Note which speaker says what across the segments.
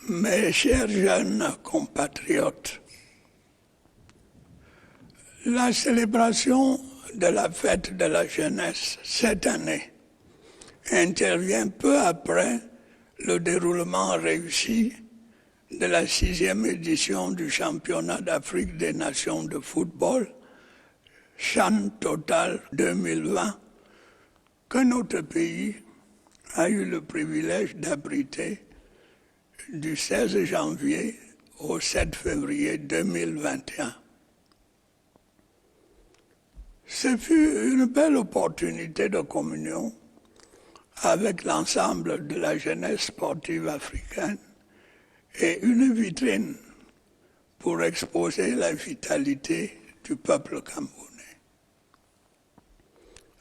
Speaker 1: Mes chers jeunes compatriotes, la célébration de la fête de la jeunesse cette année intervient peu après le déroulement réussi de la 6e édition du championnat d'Afrique des nations de football, CHAN Total 2020, que notre pays a eu le privilège d'abriter du 16 janvier au 7 février 2021. Ce fut une belle opportunité de communion avec l'ensemble de la jeunesse sportive africaine et une vitrine pour exposer la vitalité du peuple camerounais.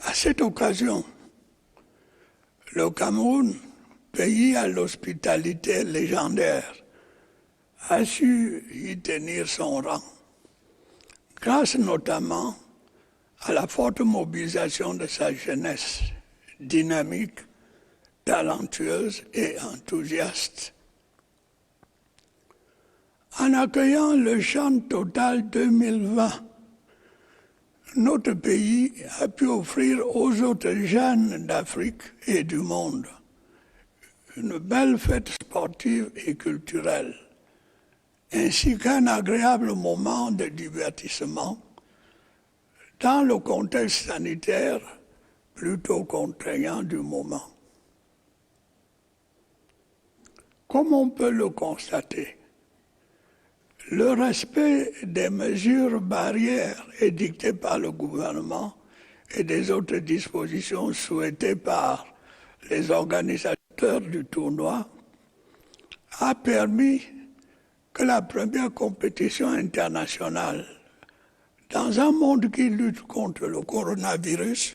Speaker 1: À cette occasion, le Cameroun, pays à l'hospitalité légendaire, a su y tenir son rang, grâce notamment à la forte mobilisation de sa jeunesse, dynamique, talentueuse et enthousiaste. En accueillant le CHAN Total 2020, notre pays a pu offrir aux autres jeunes d'Afrique et du monde une belle fête sportive et culturelle, ainsi qu'un agréable moment de divertissement dans le contexte sanitaire plutôt contraignant du moment. Comme on peut le constater, le respect des mesures barrières édictées par le gouvernement et des autres dispositions souhaitées par les organisateurs du tournoi a permis que la première compétition internationale dans un monde qui lutte contre le coronavirus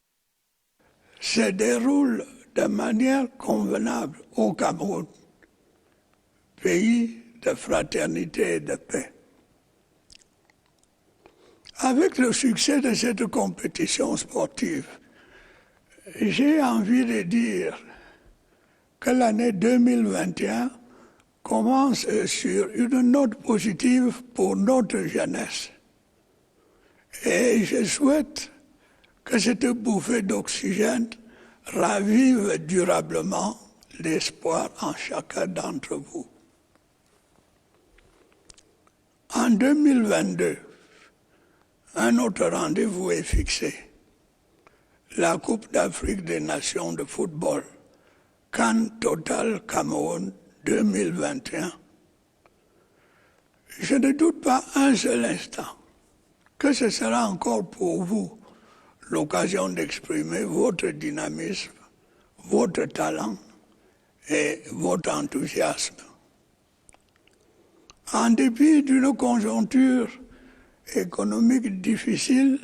Speaker 1: se déroule de manière convenable au Cameroun, pays de fraternité et de paix. Avec le succès de cette compétition sportive, j'ai envie de dire que l'année 2021 commence sur une note positive pour notre jeunesse. Et je souhaite que cette bouffée d'oxygène ravive durablement l'espoir en chacun d'entre vous. En 2022, un autre rendez-vous est fixé. La Coupe d'Afrique des nations de football, CAN Total Cameroun 2021. Je ne doute pas un seul instant que ce sera encore pour vous l'occasion d'exprimer votre dynamisme, votre talent et votre enthousiasme. En dépit d'une conjoncture économique difficile,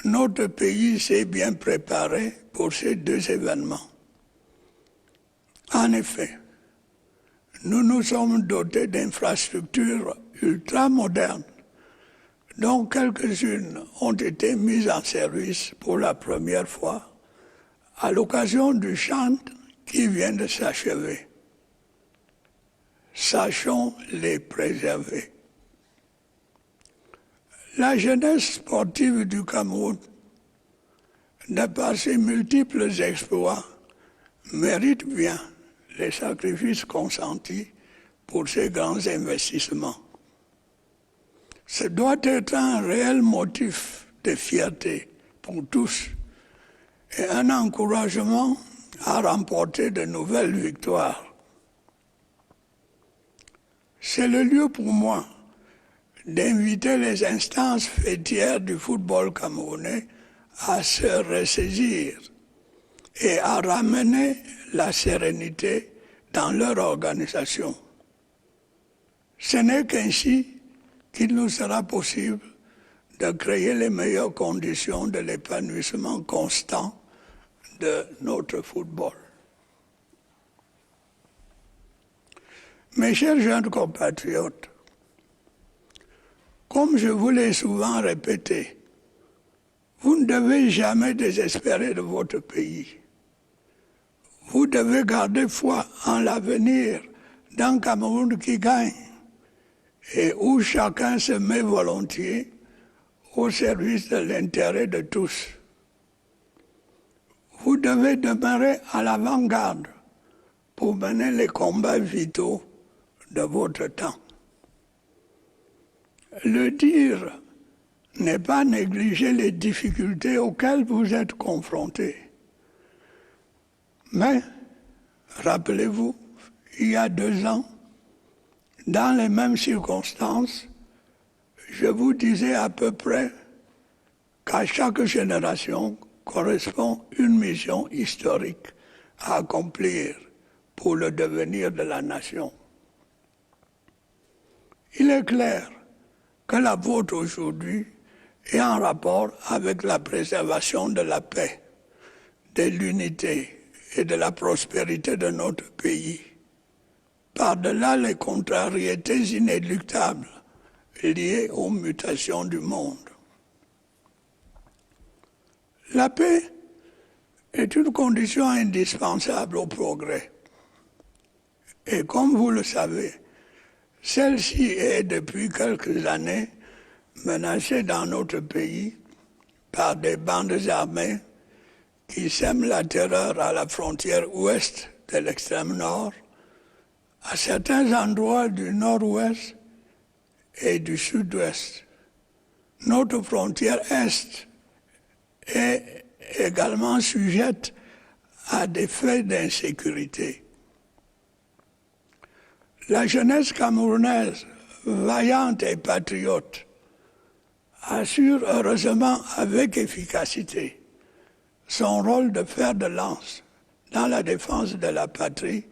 Speaker 1: notre pays s'est bien préparé pour ces deux événements. En effet, nous nous sommes dotés d'infrastructures ultra-modernes, dont quelques-unes ont été mises en service pour la première fois à l'occasion du CHAN qui vient de s'achever. Sachons les préserver. La jeunesse sportive du Cameroun, de par ses multiples exploits, mérite bien les sacrifices consentis pour ces grands investissements. Ce doit être un réel motif de fierté pour tous et un encouragement à remporter de nouvelles victoires. C'est le lieu pour moi d'inviter les instances fêtières du football camerounais à se ressaisir et à ramener la sérénité dans leur organisation. Ce n'est qu'ainsi qu'il nous sera possible de créer les meilleures conditions de l'épanouissement constant de notre football. Mes chers jeunes compatriotes, comme je vous l'ai souvent répété, vous ne devez jamais désespérer de votre pays. Vous devez garder foi en l'avenir d'un Cameroun qui gagne et où chacun se met volontiers au service de l'intérêt de tous. Vous devez demeurer à l'avant-garde pour mener les combats vitaux de votre temps. Le dire n'est pas négliger les difficultés auxquelles vous êtes confrontés. Mais, rappelez-vous, il y a 2 ans, dans les mêmes circonstances, je vous disais à peu près qu'à chaque génération correspond une mission historique à accomplir pour le devenir de la nation. Il est clair que la vôtre aujourd'hui est en rapport avec la préservation de la paix, de l'unité et de la prospérité de notre pays, par-delà les contrariétés inéluctables liées aux mutations du monde. La paix est une condition indispensable au progrès. Et comme vous le savez, celle-ci est depuis quelques années menacée dans notre pays par des bandes armées qui sèment la terreur à la frontière ouest de l'extrême nord, à certains endroits du nord-ouest et du sud-ouest. Notre frontière est est également sujette à des faits d'insécurité. La jeunesse camerounaise, vaillante et patriote, assure heureusement avec efficacité son rôle de fer de lance dans la défense de la patrie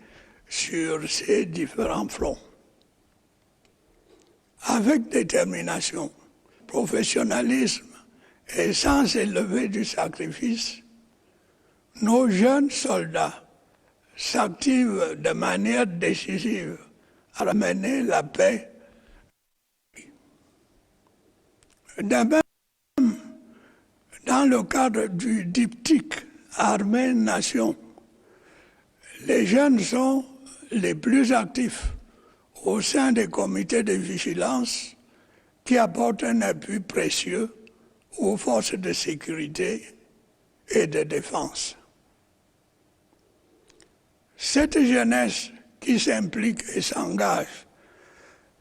Speaker 1: sur ses différents fronts. Avec détermination, professionnalisme et sans élever du sacrifice, nos jeunes soldats s'activent de manière décisive à ramener la paix. De même, dans le cadre du diptyque Armée-Nation, les jeunes sont les plus actifs au sein des comités de vigilance qui apportent un appui précieux aux forces de sécurité et de défense. Cette jeunesse qui s'implique et s'engage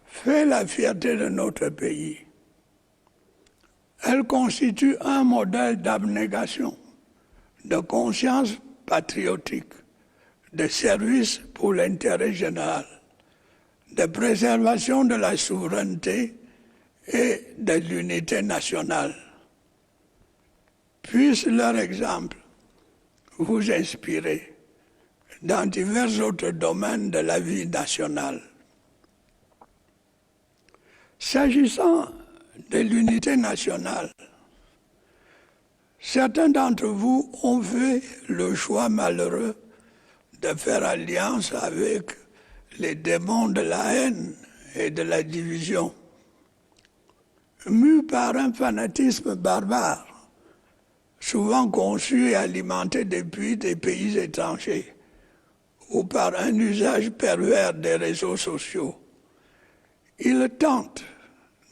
Speaker 1: fait la fierté de notre pays. Elle constitue un modèle d'abnégation, de conscience patriotique, de service pour l'intérêt général, de préservation de la souveraineté et de l'unité nationale. Puisse leur exemple vous inspirer dans divers autres domaines de la vie nationale. S'agissant de l'unité nationale, certains d'entre vous ont fait le choix malheureux de faire alliance avec les démons de la haine et de la division, mus par un fanatisme barbare, souvent conçu et alimenté depuis des pays étrangers, ou par un usage pervers des réseaux sociaux. Ils tentent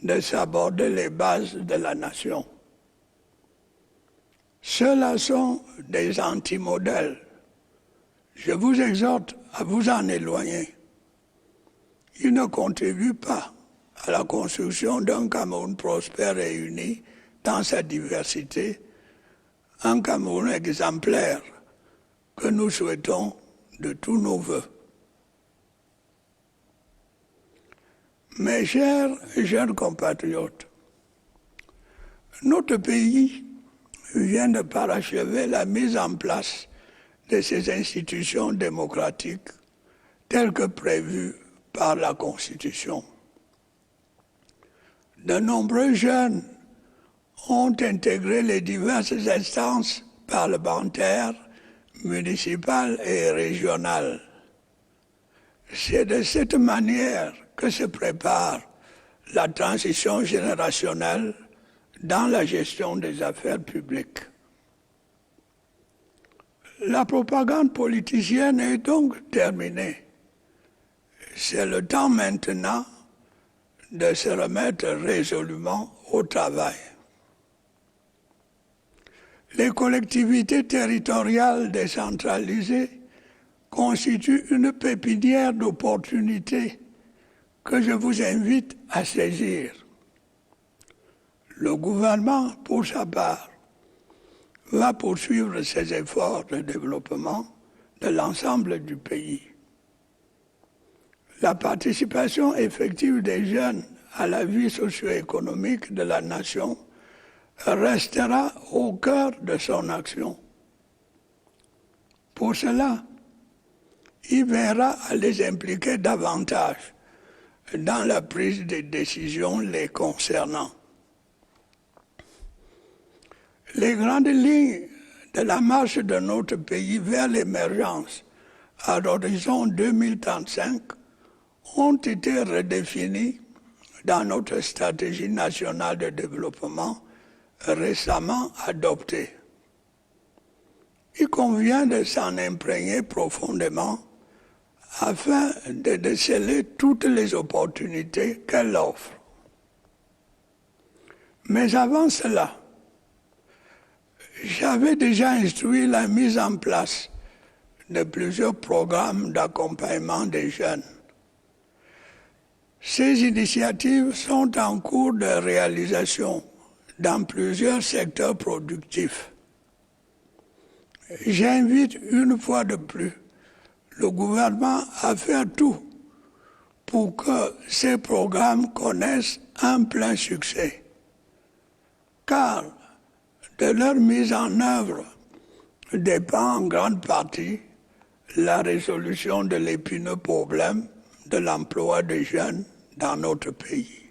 Speaker 1: de s'aborder les bases de la nation. Ceux-là sont des antimodèles. Je vous exhorte à vous en éloigner. Ils ne contribuent pas à la construction d'un Cameroun prospère et uni dans sa diversité, un Cameroun exemplaire que nous souhaitons de tous nos voeux. Mes chers jeunes compatriotes, notre pays vient de parachever la mise en place de ces institutions démocratiques telles que prévues par la Constitution. De nombreux jeunes ont intégré les diverses instances parlementaires, municipales et régionales. C'est de cette manière que se prépare la transition générationnelle dans la gestion des affaires publiques. La propagande politicienne est donc terminée. c'est le temps maintenant de se remettre résolument au travail. Les collectivités territoriales décentralisées constituent une pépinière d'opportunités que je vous invite à saisir. Le gouvernement, pour sa part, va poursuivre ses efforts de développement de l'ensemble du pays. La participation effective des jeunes à la vie socio-économique de la nation restera au cœur de son action. Pour cela, il verra à les impliquer davantage dans la prise de décisions les concernant. Les grandes lignes de la marche de notre pays vers l'émergence à l'horizon 2035 ont été redéfinies dans notre stratégie nationale de développement récemment adoptée. Il convient de s'en imprégner profondément afin de déceler toutes les opportunités qu'elle offre. Mais avant cela, j'avais déjà instruit la mise en place de plusieurs programmes d'accompagnement des jeunes. Ces initiatives sont en cours de réalisation dans plusieurs secteurs productifs. J'invite une fois de plus le gouvernement à faire tout pour que ces programmes connaissent un plein succès. Car de leur mise en œuvre dépend en grande partie la résolution de l'épineux problème de l'emploi des jeunes dans notre pays.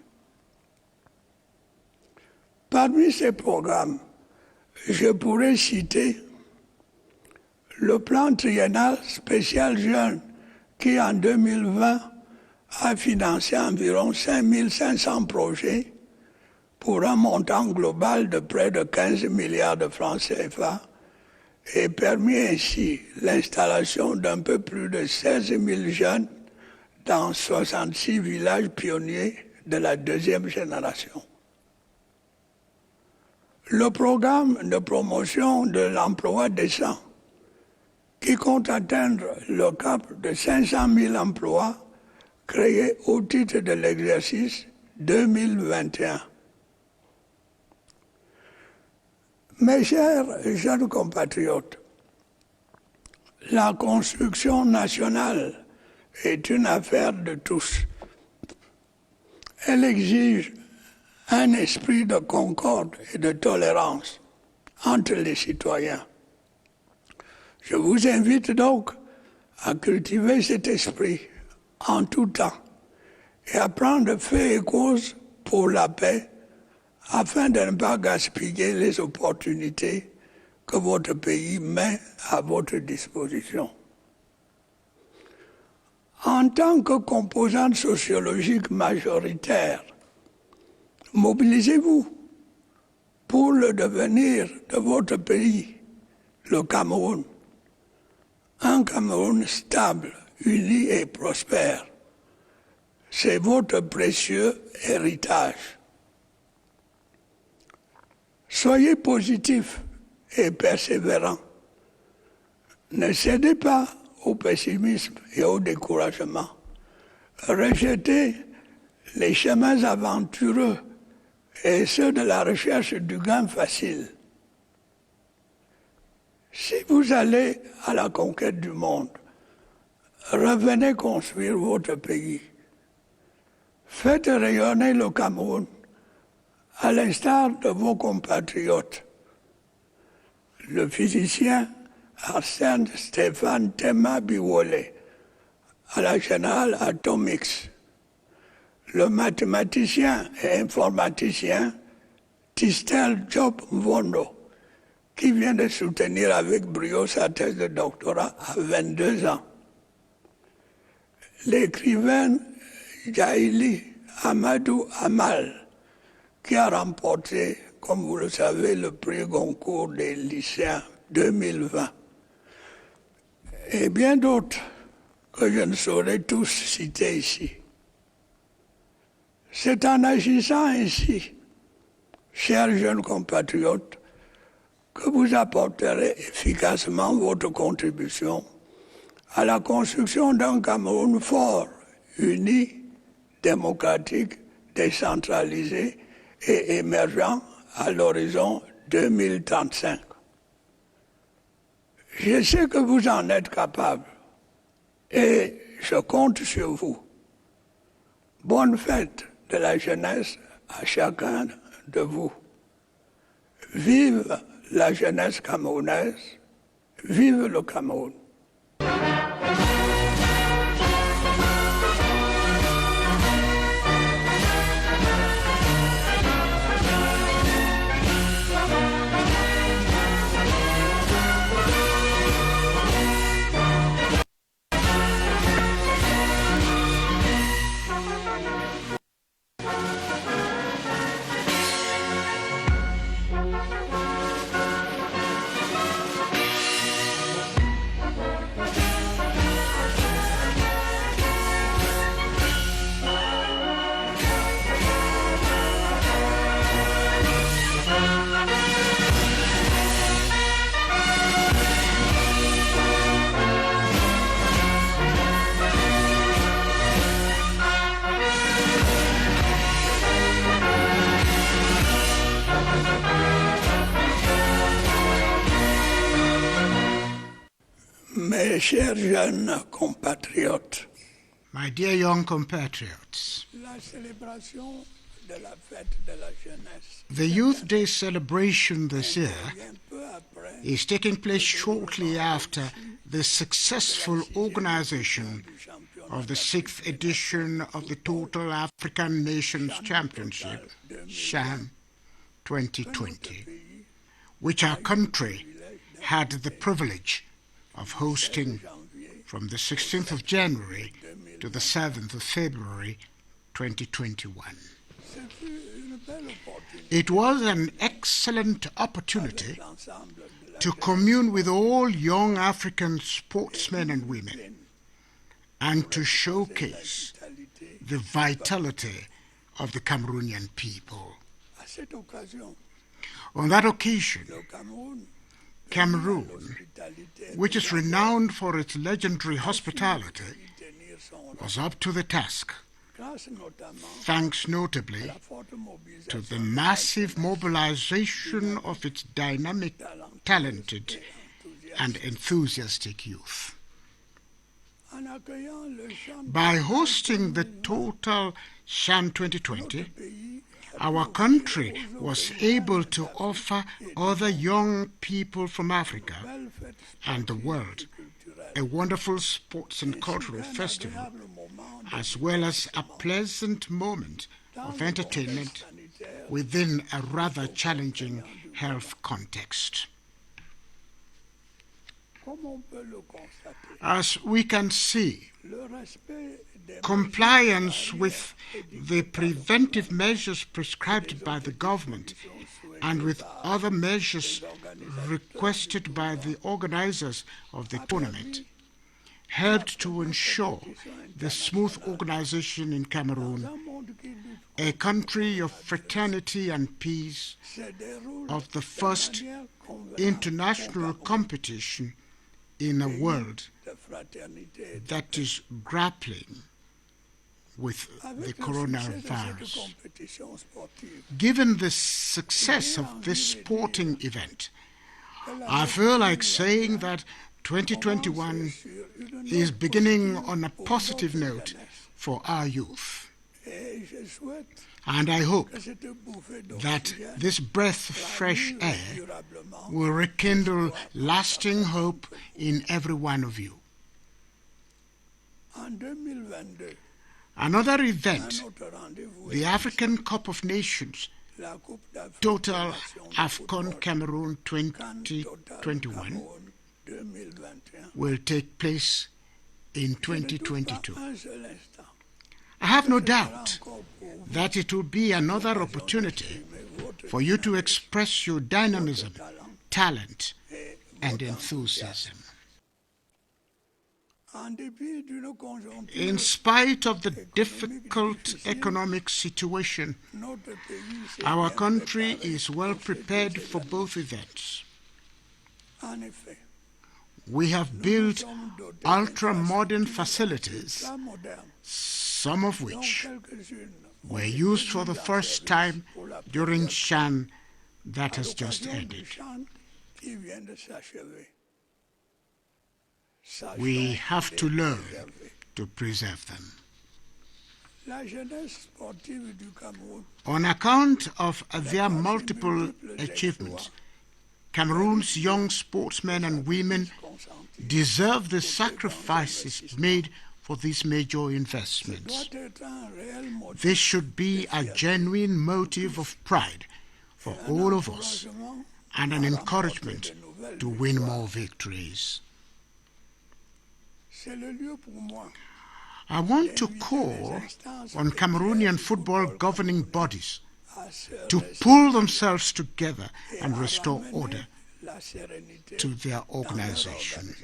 Speaker 1: Parmi ces programmes, je pourrais citer le plan triennal spécial jeunes qui, en 2020, a financé environ 5500 projets pour un montant global de près de 15 milliards de francs CFA et permis ainsi l'installation d'un peu plus de 16 000 jeunes dans 66 villages pionniers de la deuxième génération. Le programme de promotion de l'emploi décent, qui compte atteindre le cap de 500 000 emplois créés au titre de l'exercice 2021. Mes chers jeunes compatriotes, la construction nationale est une affaire de tous. Elle exige un esprit de concorde et de tolérance entre les citoyens. Je vous invite donc à cultiver cet esprit en tout temps et à prendre fait et cause pour la paix afin de ne pas gaspiller les opportunités que votre pays met à votre disposition. En tant que composante sociologique majoritaire, mobilisez-vous pour le devenir de votre pays, le Cameroun. Un Cameroun stable, uni et prospère. C'est votre précieux héritage. Soyez positifs et persévérants. Ne cédez pas au pessimisme et au découragement. Rejetez les chemins aventureux et ceux de la recherche du gain facile. Si vous allez à la conquête du monde, revenez construire votre pays. Faites rayonner le Cameroun, à l'instar de vos compatriotes. Le physicien Arsène Stéphane Tema Biwole, à la General Atomics. Le mathématicien et informaticien Tistel Job Mvondo, qui vient de soutenir avec brio sa thèse de doctorat à 22 ans. L'écrivain Jaili Amadou Amal, qui a remporté, comme vous le savez, le prix Goncourt des lycéens 2020. Et bien d'autres que je ne saurais tous citer ici. C'est en agissant ainsi, chers jeunes compatriotes, que vous apporterez efficacement votre contribution à la construction d'un Cameroun fort, uni, démocratique, décentralisé et émergent à l'horizon 2035. Je sais que vous en êtes capable et je compte sur vous. Bonne fête de la jeunesse à chacun de vous. Vive la jeunesse camerounaise, vive le Cameroun. Mes chers jeunes compatriotes,
Speaker 2: My dear young compatriots,
Speaker 1: la célébration de la fête de la jeunesse
Speaker 2: the Youth Day celebration this year
Speaker 1: vient peu après
Speaker 2: is taking place shortly after the successful organization of the 6th edition of the Total African Nations Championship, CHAN 2020, which our country had the privilege of hosting from the 16th of January to the 7th of February 2021. It was an excellent opportunity to commune with all young African sportsmen and women and to showcase the vitality of the Cameroonian people. On that occasion, Cameroon, which is renowned for its legendary hospitality, was up to the task, thanks notably to the massive mobilization of its dynamic, talented, and enthusiastic youth. By hosting the Total CHAN 2020, our country was able to offer other young people from Africa and the world a wonderful sports and cultural festival, as well as a pleasant moment of entertainment within a rather challenging health context. As we can see, compliance with the preventive measures prescribed by the government and with other measures requested by the organizers of the tournament helped to ensure the smooth organization in Cameroon, a country of fraternity and peace, of the first international competition in a world that is grappling with the coronavirus. Given the success of this sporting event, I feel like saying that 2021 is beginning on a positive note for our youth. And I hope that this breath of fresh air will rekindle lasting hope in every one of you. Another event, the African Cup of Nations, Total AFCON Cameroon 2021, will take place in 2022. I have no doubt that it will be another opportunity for you to express your dynamism, talent, and enthusiasm. In spite of the difficult economic situation, our country is well prepared for both events. We have built ultra-modern facilities, some of which were used for the first time during Shan that has just ended. We have to learn to preserve them. On account of their multiple achievements, Cameroon's young sportsmen and women deserve the sacrifices made for these major investments. This should be a genuine motive of pride for all of us and an encouragement to win more victories. I want to call on Cameroonian football governing bodies to pull themselves together and restore order to their organization.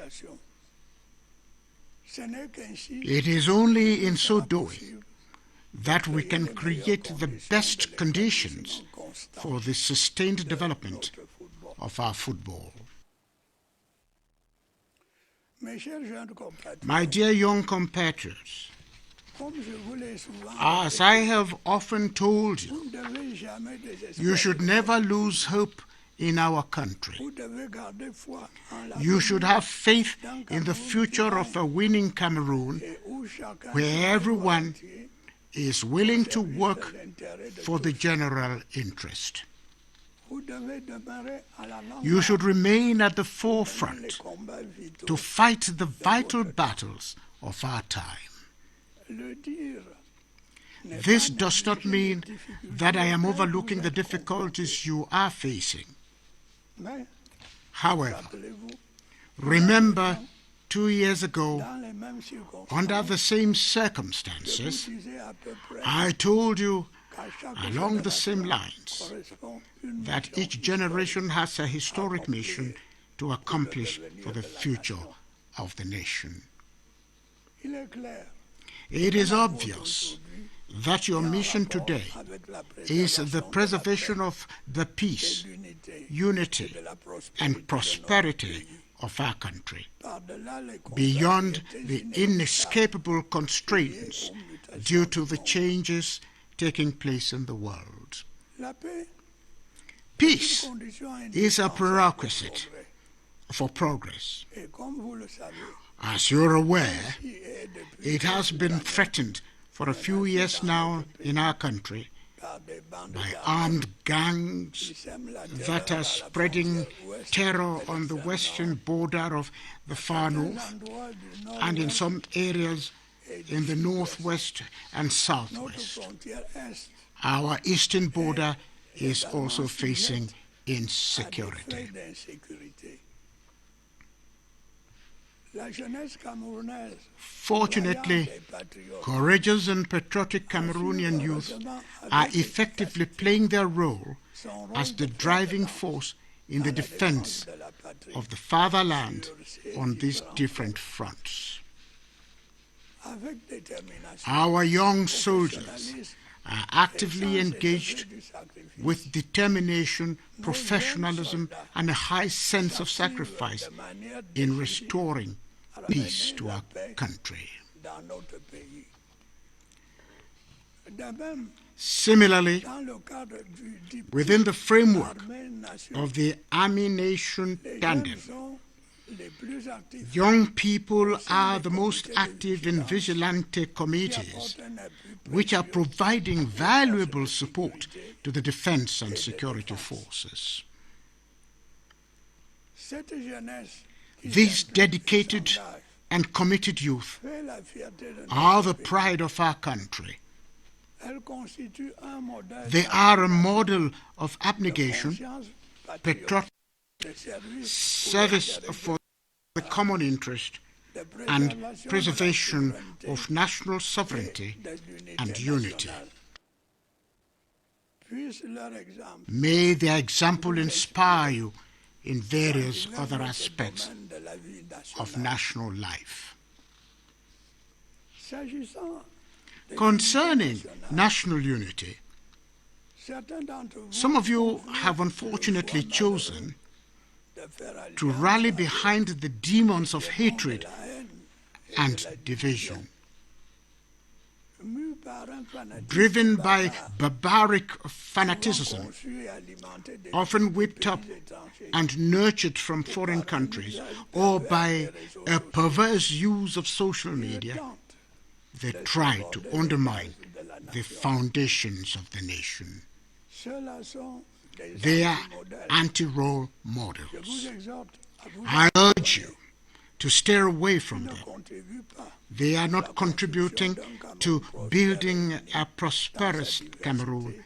Speaker 2: It is only in so doing that we can create the best conditions for the sustained development of our football. My dear young compatriots, as I have often told you, you should never lose hope in our country. You should have faith in the future of a winning Cameroon, where everyone is willing to work for the general interest. You should remain at the forefront to fight the vital battles of our time. This does not mean that I am overlooking the difficulties you are facing. However, remember 2 years ago, under the same circumstances, I told you along the same lines that each generation has a historic mission to accomplish for the future of the nation. It is obvious that your mission today is the preservation of the peace, unity, and prosperity of our country, beyond the inescapable constraints due to the changes taking place in the world. Peace is a prerequisite for progress. As you're aware, it has been threatened for a few years now in our country by armed gangs that are spreading terror on the western border of the far north and in some areas in the northwest and southwest. Our eastern border is also facing insecurity. Fortunately, courageous and patriotic Cameroonian youth are effectively playing their role as the driving force in the defense of the fatherland on these different fronts. Our young soldiers are actively engaged with determination, professionalism, and a high sense of sacrifice in restoring peace to our country. Similarly, within the framework of the Army-Nation tandem, young people are the most active in vigilante committees, which are providing valuable support to the defense and security forces. These dedicated and committed youth are the pride of our country. They are a model of abnegation, patriotism, service for the common interest, and preservation of national sovereignty and unity. May their example inspire you in various other aspects of national life. Concerning national unity, some of you have unfortunately chosen to rally behind the demons of hatred and division. Driven by barbaric fanaticism, often whipped up and nurtured from foreign countries, or by a perverse use of social media, they try to undermine the foundations of the nation. They are anti-role models. I urge you to steer away from them. They are not contributing to building a prosperous Cameroon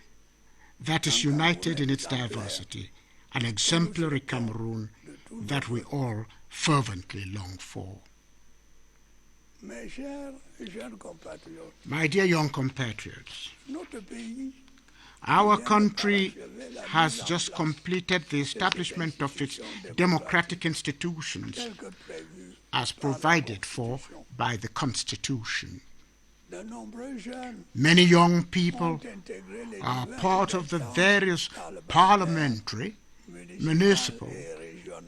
Speaker 2: that is united in its diversity, an exemplary Cameroon that we all fervently long for. My dear young compatriots, our country has just completed the establishment of its democratic institutions as provided for by the Constitution. Many young people are part of the various parliamentary, municipal,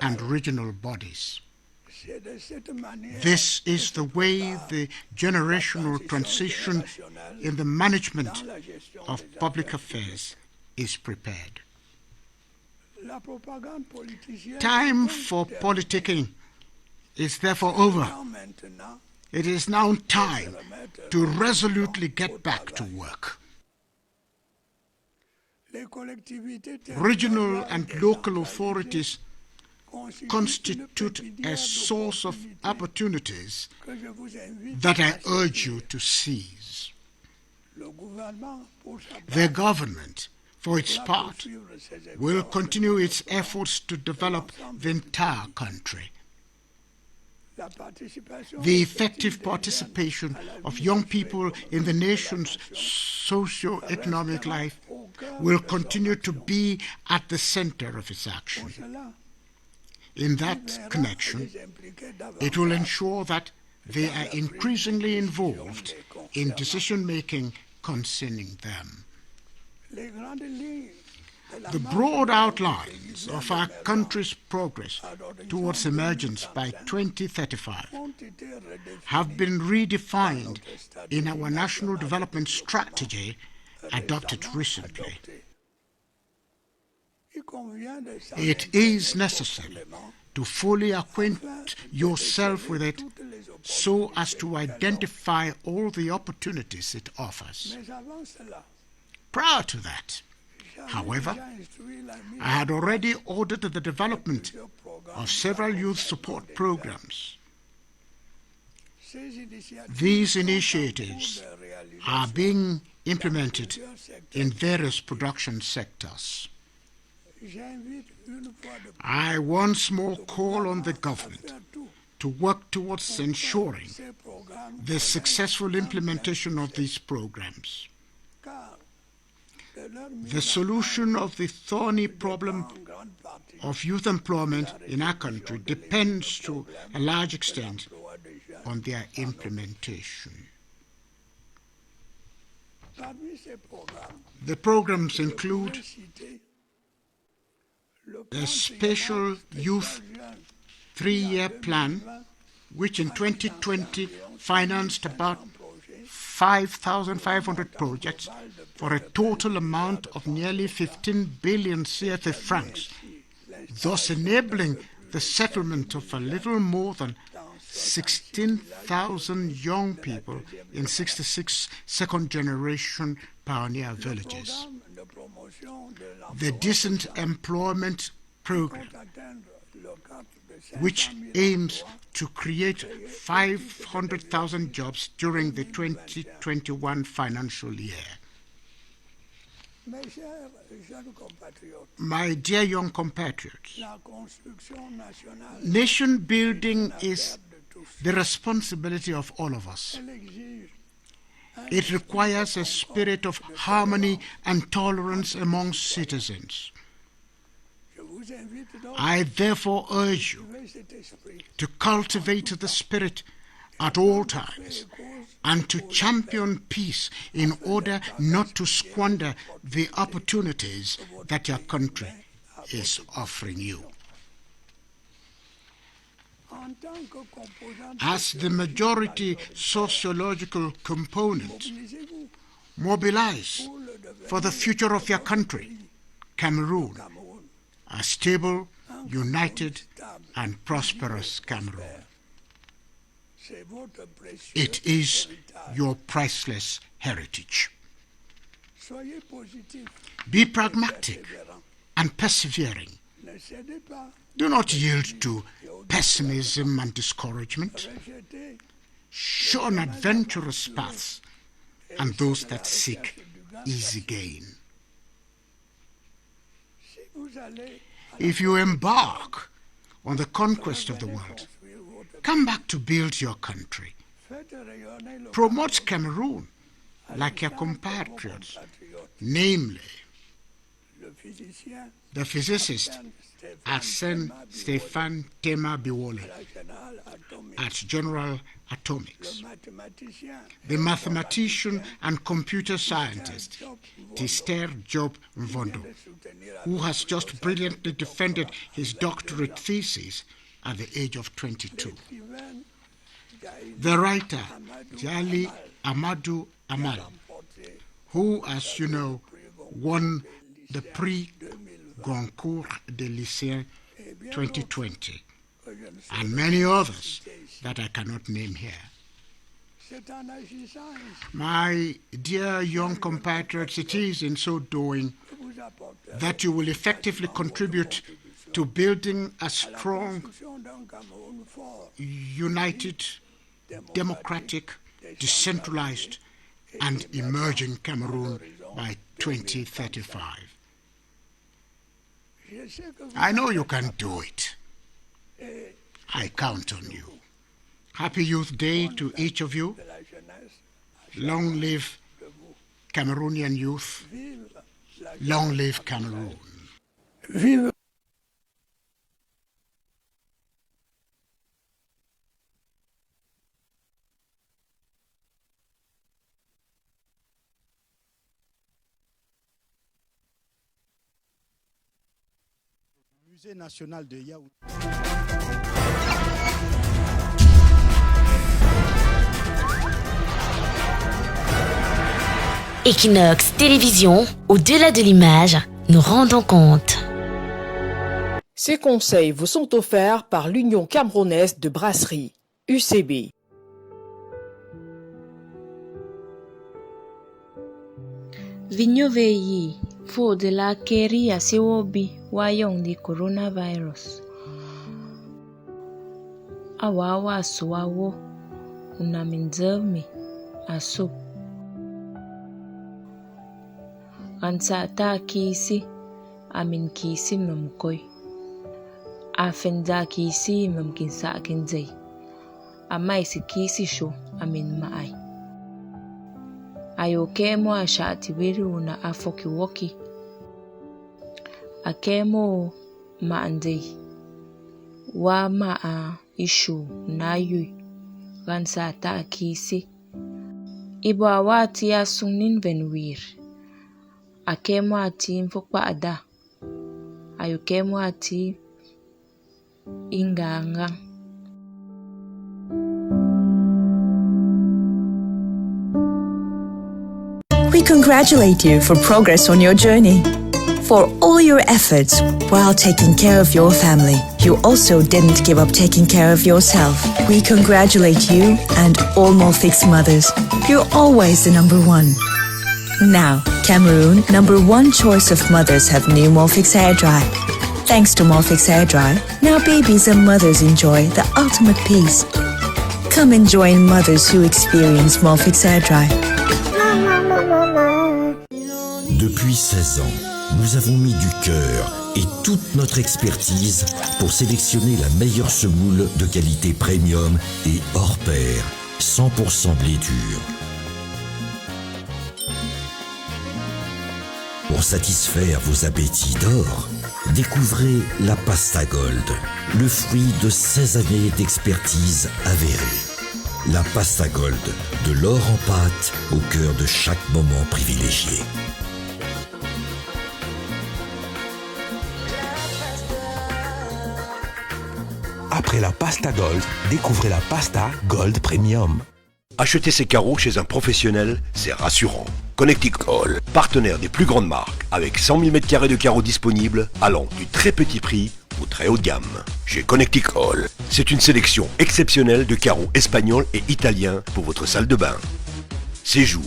Speaker 2: and regional bodies. This is the way the generational transition in the management of public affairs is prepared. Time for politicking is therefore over. It is now time to resolutely get back to work. Regional and local authorities constitute a source of opportunities that I urge you to seize. The government, for its part, will continue its efforts to develop the entire country. The effective participation of young people in the nation's socio-economic life will continue to be at the center of its action. In that connection, it will ensure that they are increasingly involved in decision-making concerning them. The broad outlines of our country's progress towards emergence by 2035 have been redefined in our national development strategy adopted recently. It is necessary to fully acquaint yourself with it so as to identify all the opportunities it offers. Prior to that, however, I had already ordered the development of several youth support programs. These initiatives are being implemented in various production sectors. I once more call on the government to work towards ensuring the successful implementation of these programs. The solution of the thorny problem of youth employment in our country depends to a large extent on their implementation. The programs include a special youth 3-year plan, which in 2020 financed about 5,500 projects for a total amount of nearly 15 billion CFA francs, thus enabling the settlement of a little more than 16,000 young people in 66 second-generation pioneer villages. The Decent Employment Program, which aims to create 500,000 jobs during the 2021 financial year. My dear young compatriots, nation building is the responsibility of all of us. It requires a spirit of harmony and tolerance among citizens. I therefore urge you to cultivate the spirit at all times and to champion peace in order not to squander the opportunities that your country is offering you. As the majority sociological component, mobilize for the future of your country, Cameroon, a stable, united, and prosperous Cameroon. It is your priceless heritage. Be pragmatic and persevering. Do not yield to pessimism and discouragement. Shun adventurous paths and those that seek easy gain. If you embark on the conquest of the world, come back to build your country. Promote Cameroon like your compatriots, namely the physicist Stéphane Tema Biwole at General Atomics, the mathematician and computer scientist Tister Job Mvondo, who has just brilliantly defended his doctorate thesis at the age of 22. The writer Jali Amadou Amal, who, as you know, won the Prix Goncourt des Lycéens 2020, and many others that I cannot name here. My dear young compatriots, it is in so doing that you will effectively contribute to building a strong, united, democratic, decentralized, and emerging Cameroon by 2035. I know you can do it. I count on you. Happy Youth Day to each of you. Long live Cameroonian youth. Long live Cameroon.
Speaker 1: Vive
Speaker 3: Musée national de Yaoundé.
Speaker 4: Equinox Télévision, au-delà de l'image, nous rendons compte.
Speaker 5: Ces conseils vous sont offerts par l'Union camerounaise de brasserie, UCB.
Speaker 6: Vinyoveyi fo de la keria sewobi wayong di coronavirus. Awawa suwawo unaminzami aso. Ansa ta kisi amin kisi mamkoy. Afenza kisi mamkinsa kinzay. Amay si kisi sho amin maay. Ayokemo ashati wiru na afoki woki. Akemo maandei. Wa maa ishu na yui. Gansa ta kisi. Ibo awati ya sunin venwir. Akemo ati mfokpa ada. Ayokemo ati inganga.
Speaker 7: We congratulate you for progress on your journey. For all your efforts while taking care of your family, you also didn't give up taking care of yourself. We congratulate you and all Molfix mothers. You're always the number one. Now, Cameroon, #1 choice of mothers have new Molfix Hair Dry. Thanks to Molfix Hair Dry, now babies and mothers enjoy the ultimate peace. Come and join mothers who experience Molfix Hair Dry.
Speaker 8: Depuis 16 ans, nous avons mis du cœur et toute notre expertise pour sélectionner la meilleure semoule de qualité premium et hors pair, 100% blé dur. Pour satisfaire vos appétits d'or, découvrez la pasta gold, le fruit de 16 années d'expertise avérée. La pasta gold, de l'or en pâte au cœur de chaque moment privilégié.
Speaker 9: Après la pasta gold, découvrez la pasta gold premium.
Speaker 10: Acheter ses carreaux chez un professionnel, c'est rassurant. Connecticut, partenaire des plus grandes marques, avec 100 000 m² de carreaux disponibles, allant du très petit prix au très haut de gamme. Chez Connecticut, c'est une sélection exceptionnelle de carreaux espagnols et italiens pour votre salle de bain. Séjour,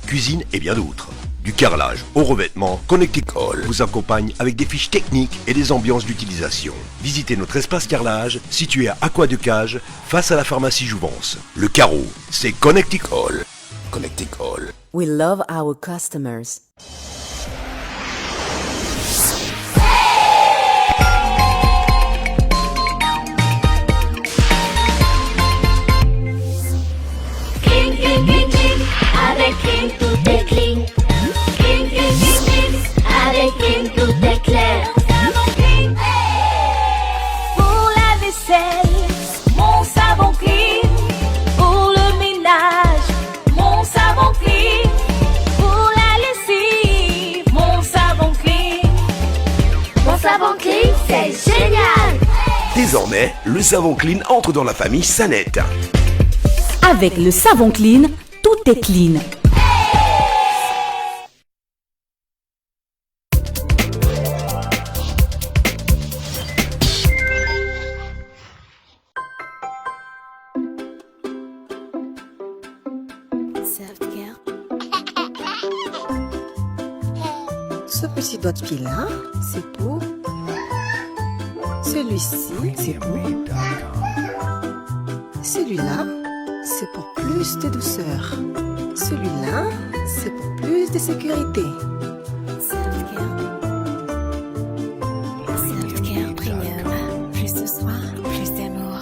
Speaker 10: cuisine et bien d'autres. Du carrelage au revêtement, Connecticut vous accompagne avec des fiches techniques et des ambiances d'utilisation. Visitez notre espace carrelage situé à Aqua de Cage, face à la pharmacie Jouvence. Le carreau, c'est Connecticut. Connecticut.
Speaker 11: We love our customers.
Speaker 12: Clean, clean, clean, clean, avec clean tout est clean. Clean, clean, clean, clean, avec clean tout est clair. Savon clean. Pour la vaisselle, mon savon clean. Pour le ménage, mon savon clean. Pour la lessive, mon savon clean. Mon savon clean, c'est génial.
Speaker 9: Désormais, le savon clean entre dans la famille Sanette.
Speaker 11: Avec le savon clean, tout est clean.
Speaker 13: Ce petit doigt de pied là, c'est pour. Celui-ci, c'est pour. Celui-là, c'est pour plus de douceur. Celui-là, c'est pour plus de sécurité.
Speaker 12: Self-care premium. Plus de soin, plus d'amour.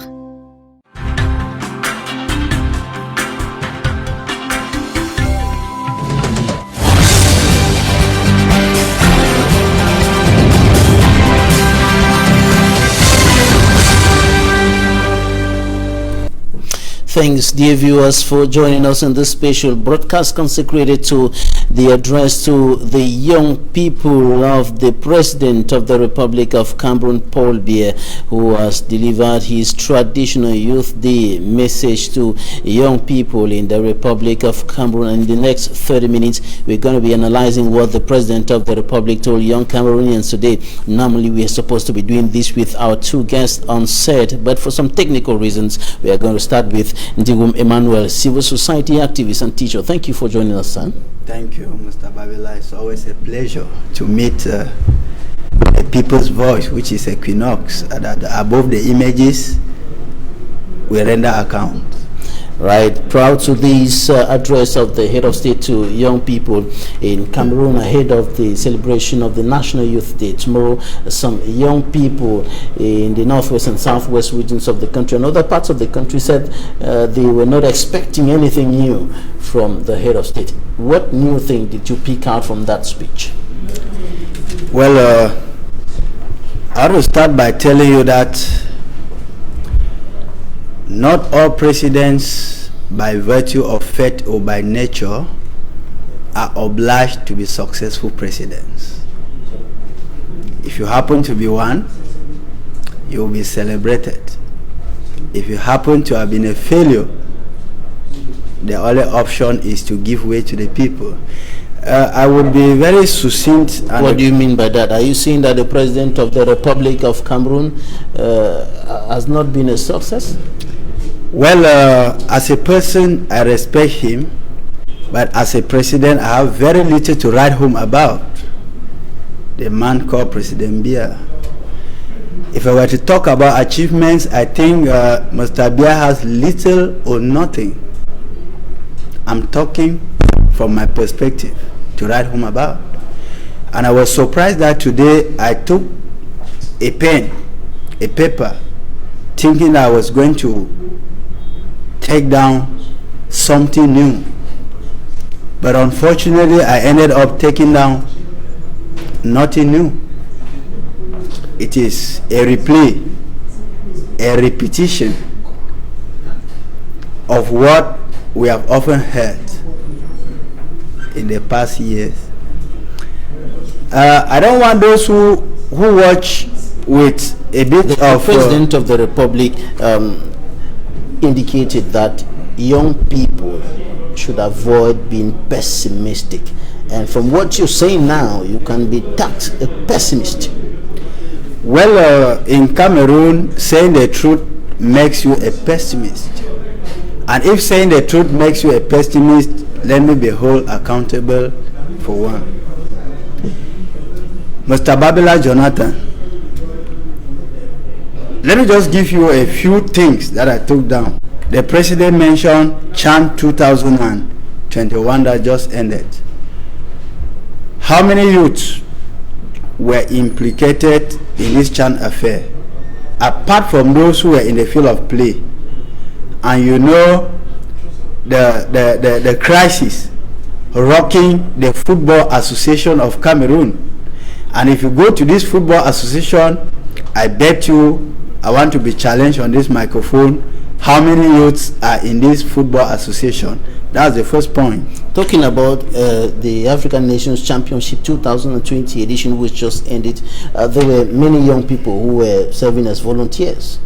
Speaker 14: Thanks, dear viewers, for joining us in this special broadcast consecrated to the address to the young people of the President of the Republic of Cameroon, Paul Biya, who has delivered his traditional Youth Day message to young people in the Republic of Cameroon. And in the next 30 minutes, we're going to be analyzing what the President of the Republic told young Cameroonians today. Normally, we are supposed to be doing this with our two guests on set, but for some technical reasons, we are going to start with Ndigum Emmanuel, civil society activist and teacher. Thank you for joining us, son.
Speaker 15: Thank you, Mr. Babila. It's always a pleasure to meet a people's voice, which is Equinox. That above the images, we render account.
Speaker 14: Right, proud to this address of the head of state to young people in Cameroon ahead of the celebration of the National Youth Day. Tomorrow, some young people in the northwest and southwest regions of the country and other parts of the country said they were not expecting anything new from the head of state. What new thing did you pick out from that speech?
Speaker 15: Well, I will start by telling you that not all presidents, by virtue of fate or by nature, are obliged to be successful presidents. If you happen to be one, you will be celebrated. If you happen to have been a failure, the only option is to give way to the people. I would be very succinct.
Speaker 14: What do you mean by that? Are you saying that the President of the Republic of Cameroon has not been a success?
Speaker 15: Well, as a person, I respect him, but as a president, I have very little to write home about. The man called President Biya. If I were to talk about achievements, I think Mr. Biya has little or nothing. I'm talking from my perspective to write home about. And I was surprised that today I took a pen, a paper, thinking that I was going to take down something new. But unfortunately, I ended up taking down nothing new. It is a replay, a repetition of what we have often heard in the past years. I don't want those who watch with a bit
Speaker 14: the President of the Republic indicated that young people should avoid being pessimistic. And from what you're saying now, you can be tagged a pessimist.
Speaker 15: Well, in Cameroon, saying the truth makes you a pessimist. And if saying the truth makes you a pessimist, let me be held accountable for one. Mr. Babila Jonathan, let me just give you a few things that I took down. The president mentioned Chan 2021 that just ended. How many youths were implicated in this Chan affair, apart from those who were in the field of play? And you know the crisis rocking the Football Association of Cameroon. And if you go to this Football Association, I bet you, I want to be challenged on this microphone, how many youths are in this Football Association? That's the first point.
Speaker 14: Talking about the African Nations Championship 2020 edition, which just ended, there were many young people who were serving as volunteers.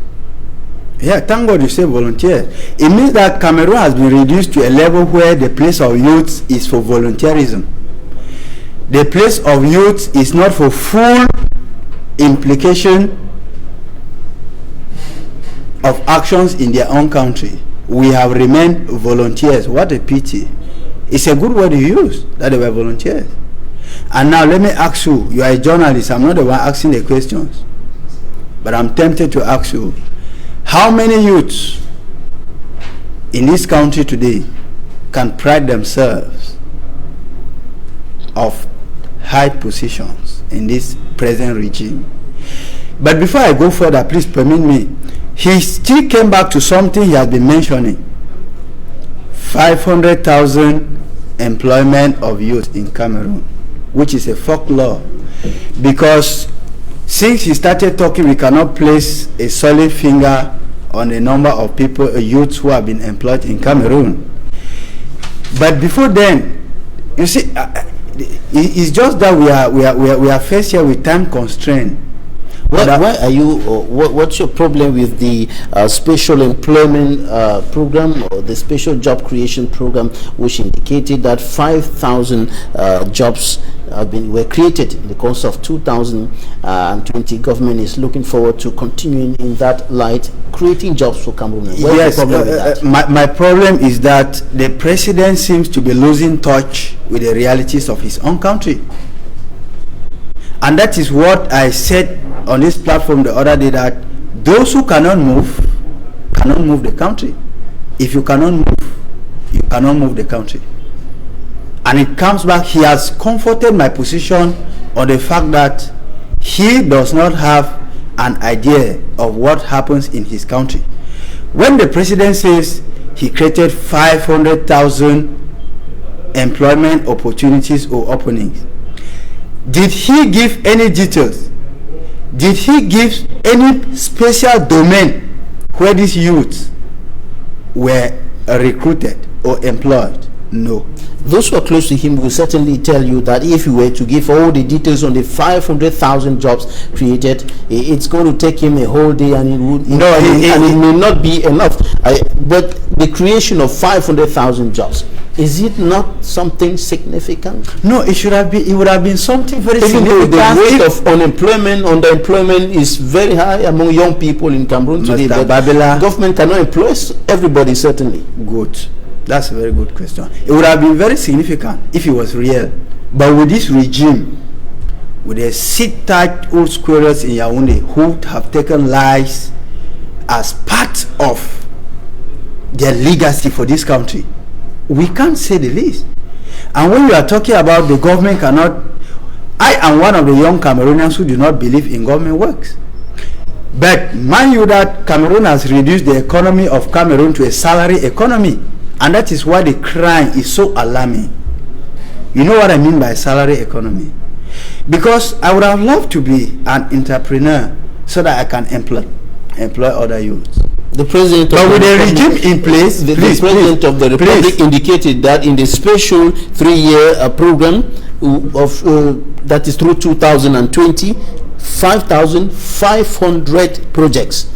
Speaker 15: Yeah, thank God you say volunteer. It means that Cameroon has been reduced to a level where the place of youth is for volunteerism. The place of youth is not for full implication of actions in their own country. We have remained volunteers. What a pity. It's a good word to use, that they were volunteers. And now let me ask you, you are a journalist, I'm not the one asking the questions, but I'm tempted to ask you, how many youths in this country today can pride themselves of high positions in this present regime? But before I go further, please permit me, he still came back to something he has been mentioning: 500,000 employment of youth in Cameroon, which is a folklore, because since he started talking, we cannot place a solid finger on the number of people, youths who have been employed in Cameroon. But before then, you see, it's just that we are faced here with time constraint.
Speaker 14: Why are you? What's your problem with the special employment program, or the special job creation program, which indicated that 5,000 jobs were created in the course of 2020? Government is looking forward to continuing in that light, creating jobs for Cameroon.
Speaker 15: Yes, my problem is that the president seems to be losing touch with the realities of his own country. And that is what I said on this platform the other day, that those who cannot move the country. If you cannot move, you cannot move the country. And it comes back, he has comforted my position on the fact that he does not have an idea of what happens in his country. When the president says he created 500,000 employment opportunities or openings, did he give any details? Did he give any special domain where these youths were recruited or employed? No.
Speaker 14: Those who are close to him will certainly tell you that if you were to give all the details on the 500,000 jobs created, it's going to take him a whole day, and it may not be enough. But the creation of 500,000 jobs, is it not something significant?
Speaker 15: No, it should have been. It would have been something very significant.
Speaker 14: The rate of underemployment is very high among young people in Cameroon today. But the government cannot employ everybody, certainly.
Speaker 15: Good. That's a very good question. It would have been very significant if it was real. But with this regime, with the sit-tight old squirrels in Yaoundé who have taken lies as part of their legacy for this country, we can't say the least. And when you are talking about the government cannot, I am one of the young Cameroonians who do not believe in government works. But mind you that Cameroon has reduced the economy of Cameroon to a salary economy. And that is why the crime is so alarming. You know what I mean by salary economy? Because I would have loved to be an entrepreneur so that I can employ other youths.
Speaker 14: The president
Speaker 15: but with the regime in place,
Speaker 14: the president of the republic indicated that in the special 3-year program that is through 2020, 5,500 projects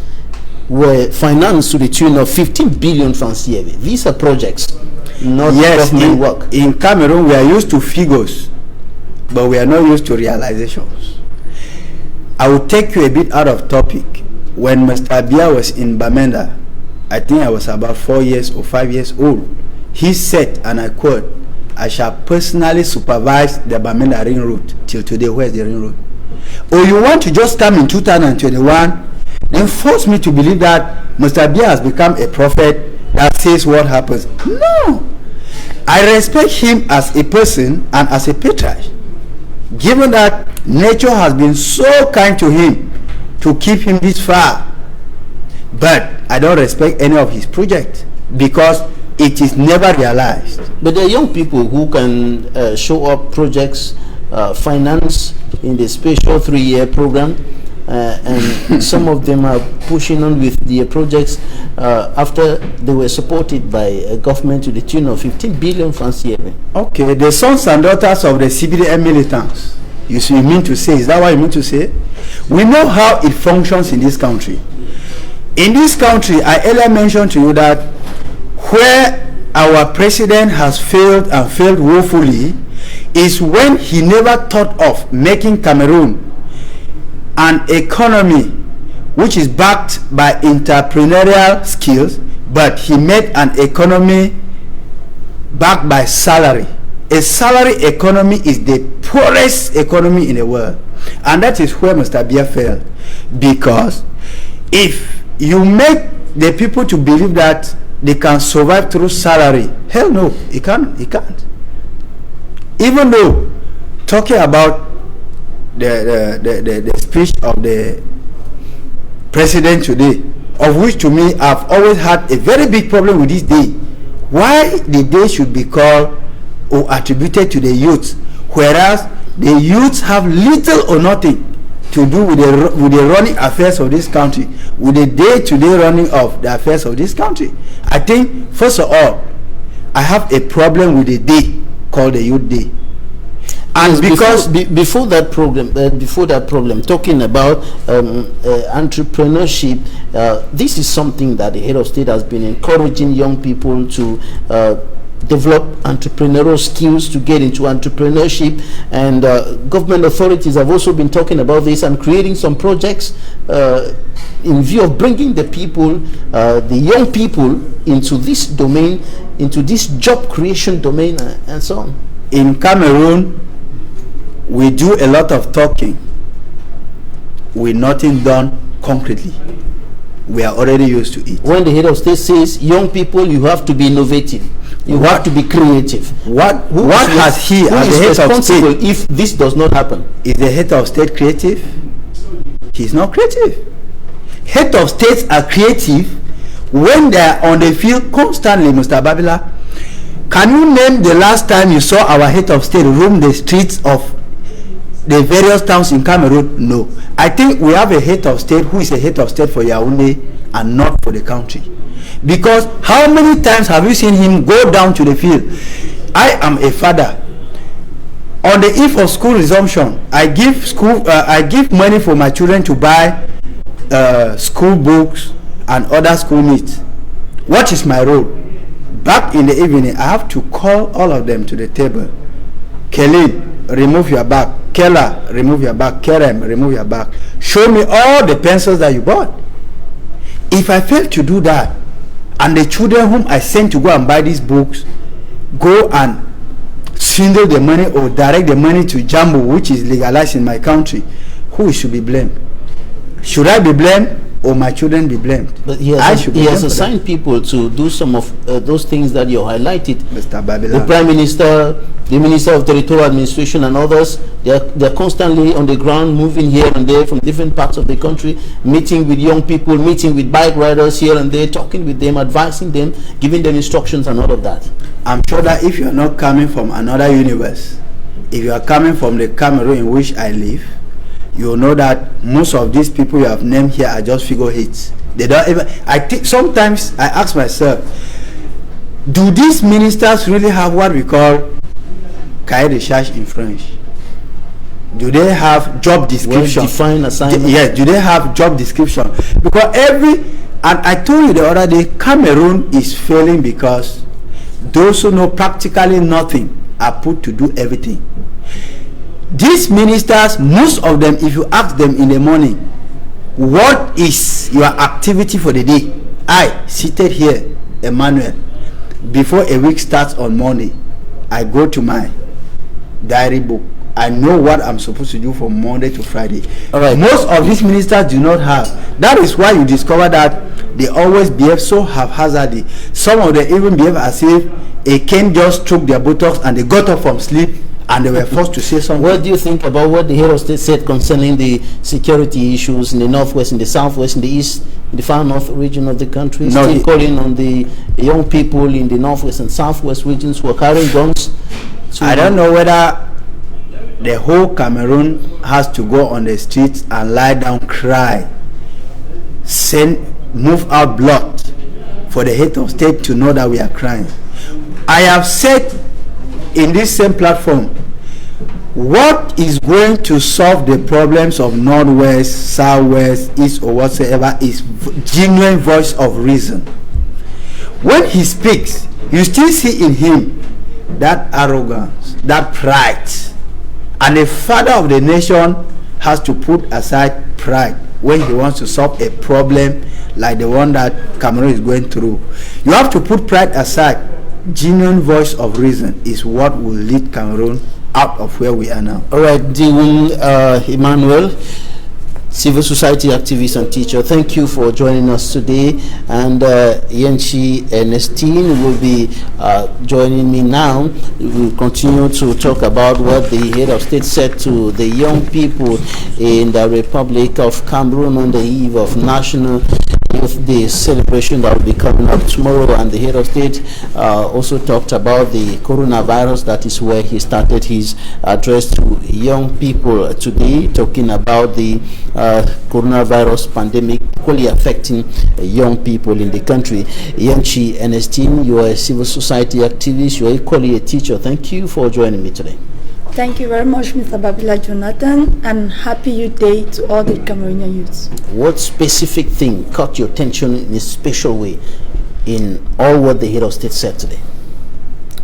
Speaker 14: were financed to the tune of 15 billion francs CFA. These are projects, not government work.
Speaker 15: In Cameroon, we are used to figures, but we are not used to realizations. I will take you a bit out of topic. When Mr. Biya was in Bamenda, I think I was about 4 years or 5 years old, he said, and I quote, "I shall personally supervise the Bamenda ring road." Till today, where's the ring road? Or you want to just come in 2021 and force me to believe that Mr. Biya has become a prophet that says what happens? No. I respect him as a person and as a patriarch, given that nature has been so kind to him to keep him this far. But I don't respect any of his projects because it is never realized.
Speaker 14: But there are young people who can show up projects financed in the special 3-year program, and some of them are pushing on with the projects after they were supported by a government to the tune of 15 billion francs CFA.
Speaker 15: Okay, the sons and daughters of the CBDM militants, you mean to say, is that what you mean to say? We know how it functions in this country. In this country, I earlier mentioned to you that where our president has failed and failed woefully is when he never thought of making Cameroon an economy which is backed by entrepreneurial skills, but he made an economy backed by salary. A salary economy is the poorest economy in the world, and that is where Mr. Biya failed. Because if you make the people to believe that they can survive through salary, hell no, he can't. Even though talking about the speech of the president today, of which to me I've always had a very big problem with this day. Why the day should be called or attributed to the youth, whereas the youths have little or nothing to do with the running affairs of this country, with the day-to-day running of the affairs of this country. I think, first of all, I have a problem with the day called the Youth Day. And
Speaker 14: yes,
Speaker 15: because
Speaker 14: before that problem, talking about entrepreneurship, this is something that the head of state has been encouraging young people to develop entrepreneurial skills, to get into entrepreneurship, and government authorities have also been talking about this and creating some projects in view of bringing the people, the young people, into this domain, into this job creation domain, and so on.
Speaker 15: In Cameroon, we do a lot of talking with nothing done concretely. We are already used to it.
Speaker 14: When the head of state says, young people, you have to be innovative, you have to be creative.
Speaker 15: What has he as the head of state?
Speaker 14: If this does not happen?
Speaker 15: Is the head of state creative? He's not creative. Head of states are creative when they are on the field constantly, Mr. Babila. Can you name the last time you saw our head of state roam the streets of the various towns in Cameroon? No. I think we have a head of state who is a head of state for Yaoundé and not for the country. Because how many times have you seen him go down to the field? I am a father. On the eve of school resumption, I give money for my children to buy school books and other school needs. What is my role? Back in the evening, I have to call all of them to the table. Kelly, remove your bag. Kella, remove your bag. Kerem, remove your bag. Show me all the pencils that you bought. If I fail to do that, and the children whom I sent to go and buy these books go and swindle the money or direct the money to Jambo, which is legalized in my country, who should be blamed? Should I be blamed or my children be blamed?
Speaker 14: But he has assigned people to do some of those things that you highlighted.
Speaker 15: Mr. Babila.
Speaker 14: The Prime Minister, the Minister of Territorial Administration and others, they're constantly on the ground, moving here and there from different parts of the country, meeting with young people, meeting with bike riders here and there, talking with them, advising them, giving them instructions and all of that.
Speaker 15: I'm sure that if you're not coming from another universe, if you are coming from the Cameroon in which I live, you know that most of these people you have named here are just figureheads. They don't even, I think sometimes I ask myself, do these ministers really have what we call cahier de charge in French? Do they have job description?
Speaker 14: Well-defined assignment.
Speaker 15: Yes, do they have job description? Because and I told you the other day, Cameroon is failing because those who know practically nothing are put to do everything. These ministers, most of them, if you ask them in the morning, what is your activity for the day? I seated here, Emmanuel, before a week starts on Monday, I go to my diary book. I know what I'm supposed to do from Monday to Friday.
Speaker 14: All right.
Speaker 15: Most of these ministers do not have. That is why you discover that they always behave so haphazardly. Some of them even behave as if a cane just struck their buttocks and they got up from sleep and they were forced to say something.
Speaker 14: What do you think about what the head of state said concerning the security issues in the northwest, in the southwest, in the east, in the far north region of the country?
Speaker 15: No,
Speaker 14: Still calling on the young people in the northwest and southwest regions who are carrying guns.
Speaker 15: I don't know whether the whole Cameroon has to go on the streets and lie down, cry, move out blood for the head of state to know that we are crying. I have said in this same platform, what is going to solve the problems of northwest, southwest, east, or whatsoever is genuine voice of reason. When he speaks, you still see in him that arrogance, that pride. And the father of the nation has to put aside pride when he wants to solve a problem like the one that Cameroon is going through. You have to put pride aside. Genuine voice of reason is what will lead Cameroon out of where we are now.
Speaker 14: All right, Emmanuel, civil society activist and teacher, thank you for joining us today. And Yenchi Ernestine will be joining me now. We will continue to talk about what the head of state said to the young people in the Republic of Cameroon on the eve of National Youth Day celebration that will be coming up tomorrow. And the head of state also talked about the coronavirus. That is where he started his address to young people today, talking about the coronavirus pandemic equally affecting young people in the country. Yenchi Ernestine, you are a civil society activist, you are equally a teacher. Thank you for joining me today.
Speaker 16: Thank you very much, Mr. Babila Jonathan, and happy Youth Day to all the Cameroonian youths.
Speaker 14: What specific thing caught your attention in a special way in all what the head of state said today?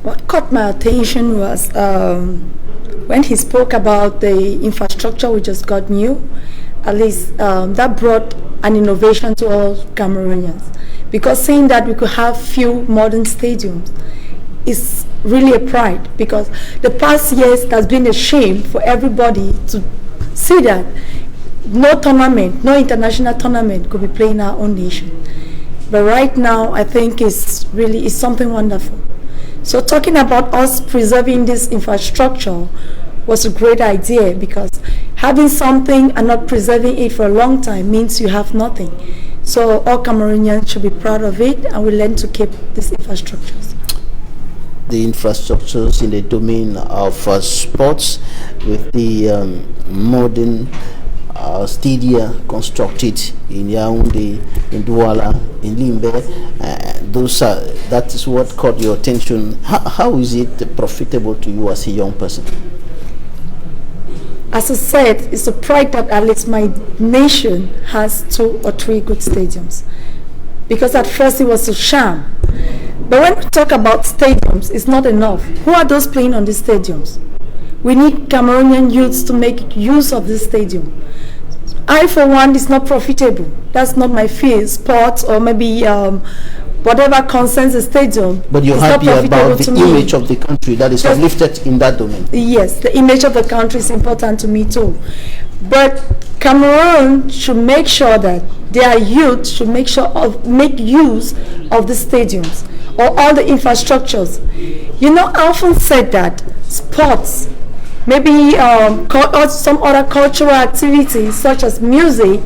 Speaker 16: What caught my attention was when he spoke about the infrastructure we just got new. At least that brought an innovation to all Cameroonians, because saying that we could have few modern stadiums is really a pride, because the past years it has been a shame for everybody to see that no tournament, no international tournament could be played in our own nation. But right now I think it's something wonderful. So talking about us preserving this infrastructure was a great idea, because having something and not preserving it for a long time means you have nothing. So all Cameroonians should be proud of it, and we learn to keep these infrastructures.
Speaker 14: The infrastructures in the domain of sports, with the modern stadia constructed in Yaoundé, in Douala, in Limbe. That is what caught your attention. How is it profitable to you as a young person?
Speaker 16: As I said, it's a pride that at least my nation has 2 or 3 good stadiums, because at first it was a sham. But when we talk about stadiums, it's not enough. Who are those playing on these stadiums? We need Cameroonian youths to make use of this stadium. I, for one, is not profitable. That's not my field, sports or maybe whatever concerns the stadium.
Speaker 14: But you're happy about the image of the country that is uplifted in that domain.
Speaker 16: Yes, the image of the country is important to me too. But Cameroon should make sure that their youth should make use of the stadiums or all the infrastructures. You know, I often said that sports, maybe some other cultural activities such as music,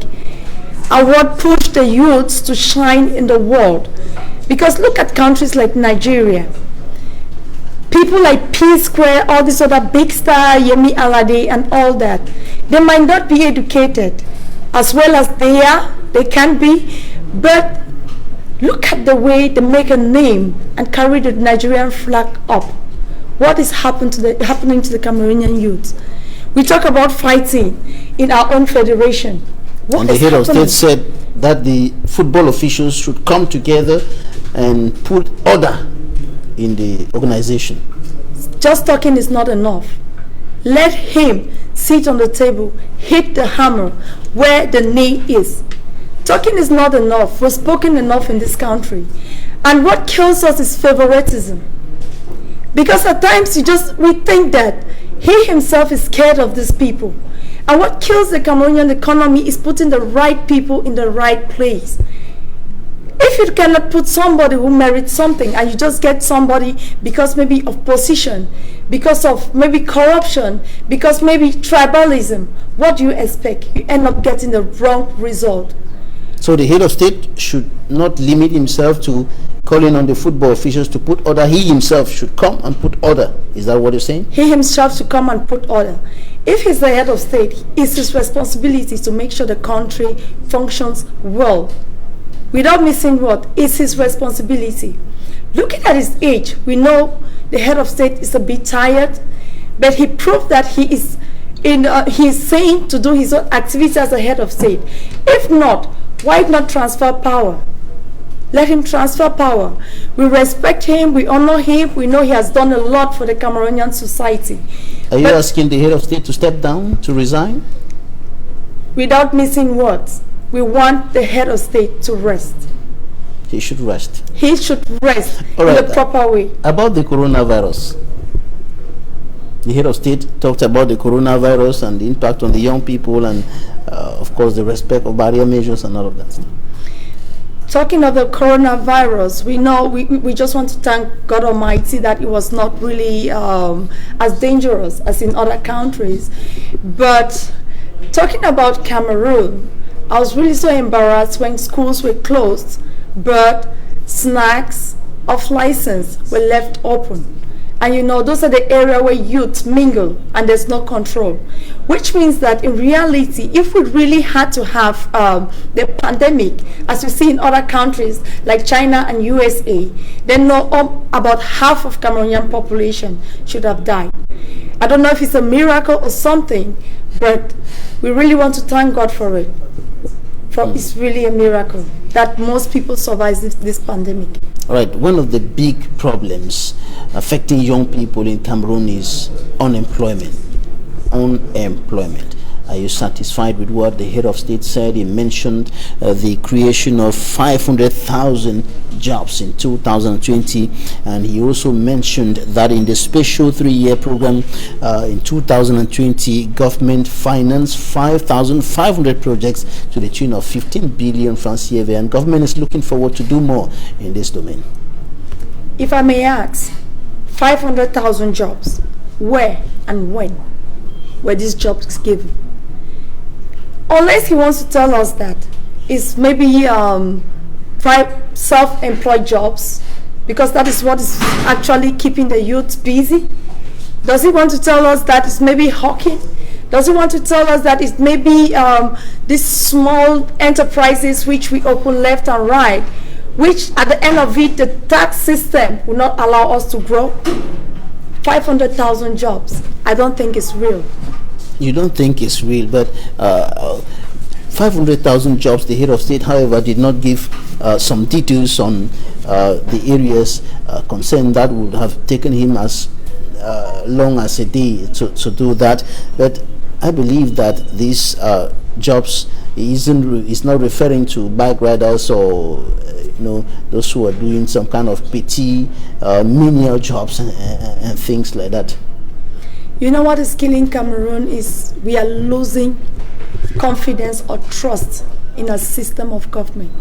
Speaker 16: are what push the youths to shine in the world. Because look at countries like Nigeria. people like P Square, all this other big star, Yemi Alade and all that, they might not be educated as well as they can be, but look at the way they make a name and carry the Nigerian flag up. What is happening to the Cameroonian youth? We talk about fighting in our own federation. What
Speaker 14: and the head of state said that the football officials should come together and put order in the organization.
Speaker 16: Just talking is not enough. Let him sit on the table, hit the hammer where the nail is. Talking is not enough. We're spoken enough in this country. And what kills us is favoritism. Because at times we think that he himself is scared of these people. And what kills the Cameroonian economy is putting the right people in the right place. If you cannot put somebody who merits something and you just get somebody because maybe of position, because of maybe corruption, because maybe tribalism, what do you expect? You end up getting the wrong result.
Speaker 14: So the head of state should not limit himself to calling on the football officials to put order. He himself should come and put order. Is that what you're saying? He
Speaker 16: himself should come and put order. If he's the head of state, it's his responsibility to make sure the country functions well. Without missing what? It's his responsibility. Looking at his age, we know the head of state is a bit tired, but he proved that he is sane to do his own activities as a head of state. If not, why not transfer power? Let him transfer power. We respect him, we honor him, we know he has done a lot for the Cameroonian society.
Speaker 14: Are you asking the head of state to step down, to resign?
Speaker 16: Without missing words, we want the head of state to rest.
Speaker 14: He should rest.
Speaker 16: He should rest in the proper way.
Speaker 14: About the coronavirus. The head of state talked about the coronavirus and the impact on the young people and, of course, the respect of barrier measures and all of that.
Speaker 16: Talking of the coronavirus, we know we just want to thank God Almighty that it was not really as dangerous as in other countries. But talking about Cameroon, I was really so embarrassed when schools were closed, but snacks of license were left open. And you know, those are the areas where youth mingle and there's no control. Which means that in reality, if we really had to have the pandemic, as we see in other countries like China and USA, then about half of Cameroonian population should have died. I don't know if it's a miracle or something, but we really want to thank God for it. It's really a miracle that most people survive this pandemic.
Speaker 14: All right, one of the big problems affecting young people in Cameroon is unemployment. Are you satisfied with what the head of state said? He mentioned the creation of 500,000 jobs in 2020, and he also mentioned that in the special 3-year program in 2020, government financed 5,500 projects to the tune of 15 billion francs CFA, and government is looking forward to do more in this domain.
Speaker 16: If I may ask, 500,000 jobs, where and when were these jobs given? Unless he wants to tell us that it's maybe self-employed jobs, because that is what is actually keeping the youth busy. Does he want to tell us that it's maybe hawking? Does he want to tell us that it's maybe these small enterprises which we open left and right, which at the end of it, the tax system will not allow us to grow? 500,000 jobs. I don't think it's real.
Speaker 14: You don't think it's real, but 500,000 jobs. The head of state, however, did not give some details on the areas concerned. That would have taken him as long as a day to do that. But I believe that these jobs is not referring to bike riders or those who are doing some kind of petty menial jobs and things like that.
Speaker 16: You know what is killing Cameroon is we are losing confidence or trust in a system of government.